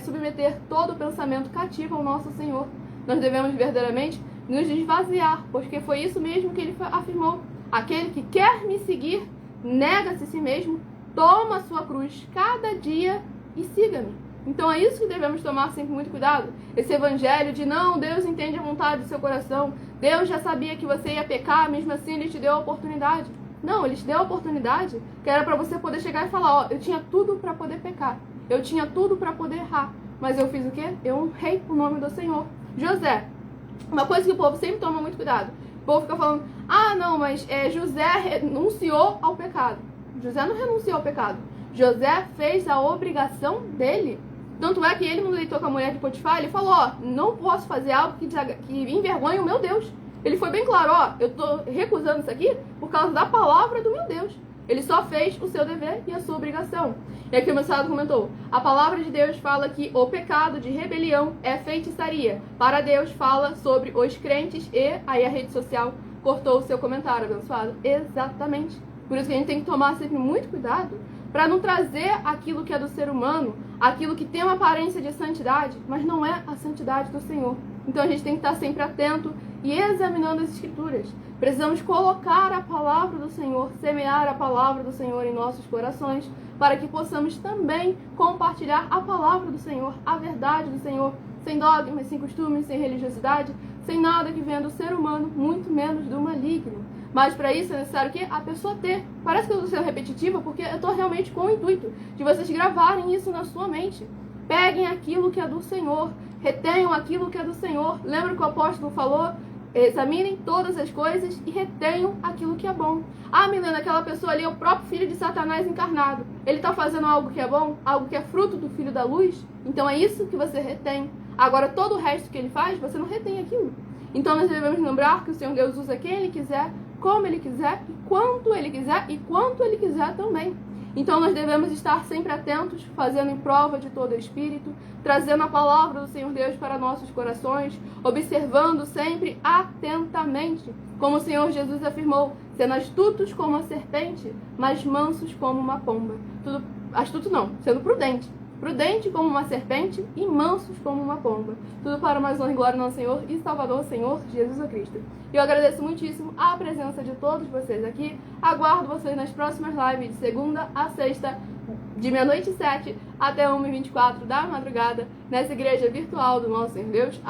submeter todo o pensamento cativo ao nosso Senhor. Nós devemos verdadeiramente nos esvaziar, porque foi isso mesmo que ele afirmou: aquele que quer me seguir, nega-se a si mesmo, toma a sua cruz cada dia e siga-me. Então é isso que devemos tomar sempre muito cuidado. Esse evangelho de não, Deus entende a vontade do seu coração, Deus já sabia que você ia pecar, mesmo assim Ele te deu a oportunidade. Não, Ele te deu a oportunidade que era para você poder chegar e falar: ó, eu tinha tudo para poder pecar, eu tinha tudo para poder errar, mas eu fiz o quê? Eu honrei o nome do Senhor. José, uma coisa que o povo sempre toma muito cuidado, o povo fica falando: ah não, mas José renunciou ao pecado. José não renunciou ao pecado, José fez a obrigação dele. Tanto é que ele, quando deitou com a mulher de Potifar, ele falou: ó, não posso fazer algo que envergonhe o meu Deus. Ele foi bem claro, ó, eu tô recusando isso aqui por causa da palavra do meu Deus. Ele só fez o seu dever e a sua obrigação. E aqui o meu sábado comentou, a palavra de Deus fala que o pecado de rebelião é feitiçaria. Para Deus fala sobre os crentes e aí a rede social cortou o seu comentário, abençoado. Exatamente. Por isso que a gente tem que tomar sempre muito cuidado para não trazer aquilo que é do ser humano, aquilo que tem uma aparência de santidade, mas não é a santidade do Senhor. Então a gente tem que estar sempre atento e examinando as Escrituras. Precisamos colocar a palavra do Senhor, semear a palavra do Senhor em nossos corações, para que possamos também compartilhar a palavra do Senhor, a verdade do Senhor, sem dogmas, sem costumes, sem religiosidade, sem nada que venha do ser humano, muito menos do maligno. Mas para isso é necessário que a pessoa ter. Parece que eu estou sendo repetitiva, porque eu estou realmente com o intuito de vocês gravarem isso na sua mente. Peguem aquilo que é do Senhor, retenham aquilo que é do Senhor. Lembra que o apóstolo falou? Examinem todas as coisas e retenham aquilo que é bom. Ah, Milena, aquela pessoa ali é o próprio filho de Satanás encarnado. Ele está fazendo algo que é bom, algo que é fruto do Filho da Luz. Então é isso que você retém. Agora, todo o resto que ele faz, você não retém aquilo. Então nós devemos lembrar que o Senhor Deus usa quem Ele quiser, como Ele quiser, e quanto Ele quiser, e quanto Ele quiser também. Então nós devemos estar sempre atentos, fazendo em prova de todo espírito, trazendo a palavra do Senhor Deus para nossos corações, observando sempre atentamente, como o Senhor Jesus afirmou, sendo astutos como a serpente, mas mansos como uma pomba. Astuto não, sendo prudente como uma serpente e mansos como uma pomba. Tudo para mais honra e glória no nosso Senhor e Salvador, Senhor Jesus Cristo. E eu agradeço muitíssimo a presença de todos vocês aqui. Aguardo vocês nas próximas lives de segunda a sexta, de 00h07 até 1h24 da madrugada, nessa igreja virtual do nosso Senhor Deus,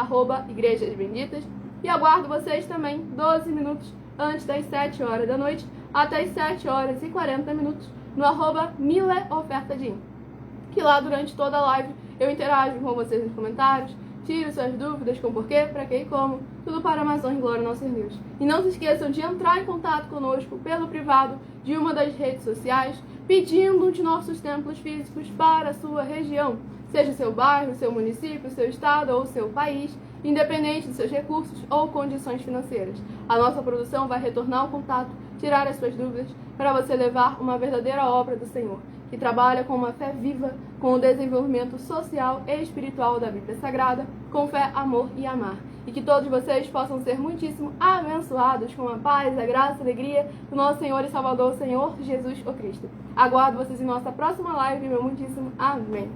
@Igrejas Benditas. E aguardo vocês também 12 minutos antes das 7 horas da noite, até as 7h40 no @MileOfertaDim. Que lá durante toda a live eu interajo com vocês nos comentários, tiro suas dúvidas com porquê, para quê e como, tudo para mais honra e glória ao nosso Deus. E não se esqueçam de entrar em contato conosco pelo privado de uma das redes sociais, pedindo um de nossos templos físicos para a sua região, seja seu bairro, seu município, seu estado ou seu país, independente de seus recursos ou condições financeiras. A nossa produção vai retornar ao contato, tirar as suas dúvidas, para você levar uma verdadeira obra do Senhor, que trabalha com uma fé viva, com o desenvolvimento social e espiritual da Bíblia Sagrada, com fé, amor e amar. E que todos vocês possam ser muitíssimo abençoados com a paz, a graça e a alegria do nosso Senhor e Salvador, Senhor Jesus o Cristo. Aguardo vocês em nossa próxima live, meu muitíssimo amém.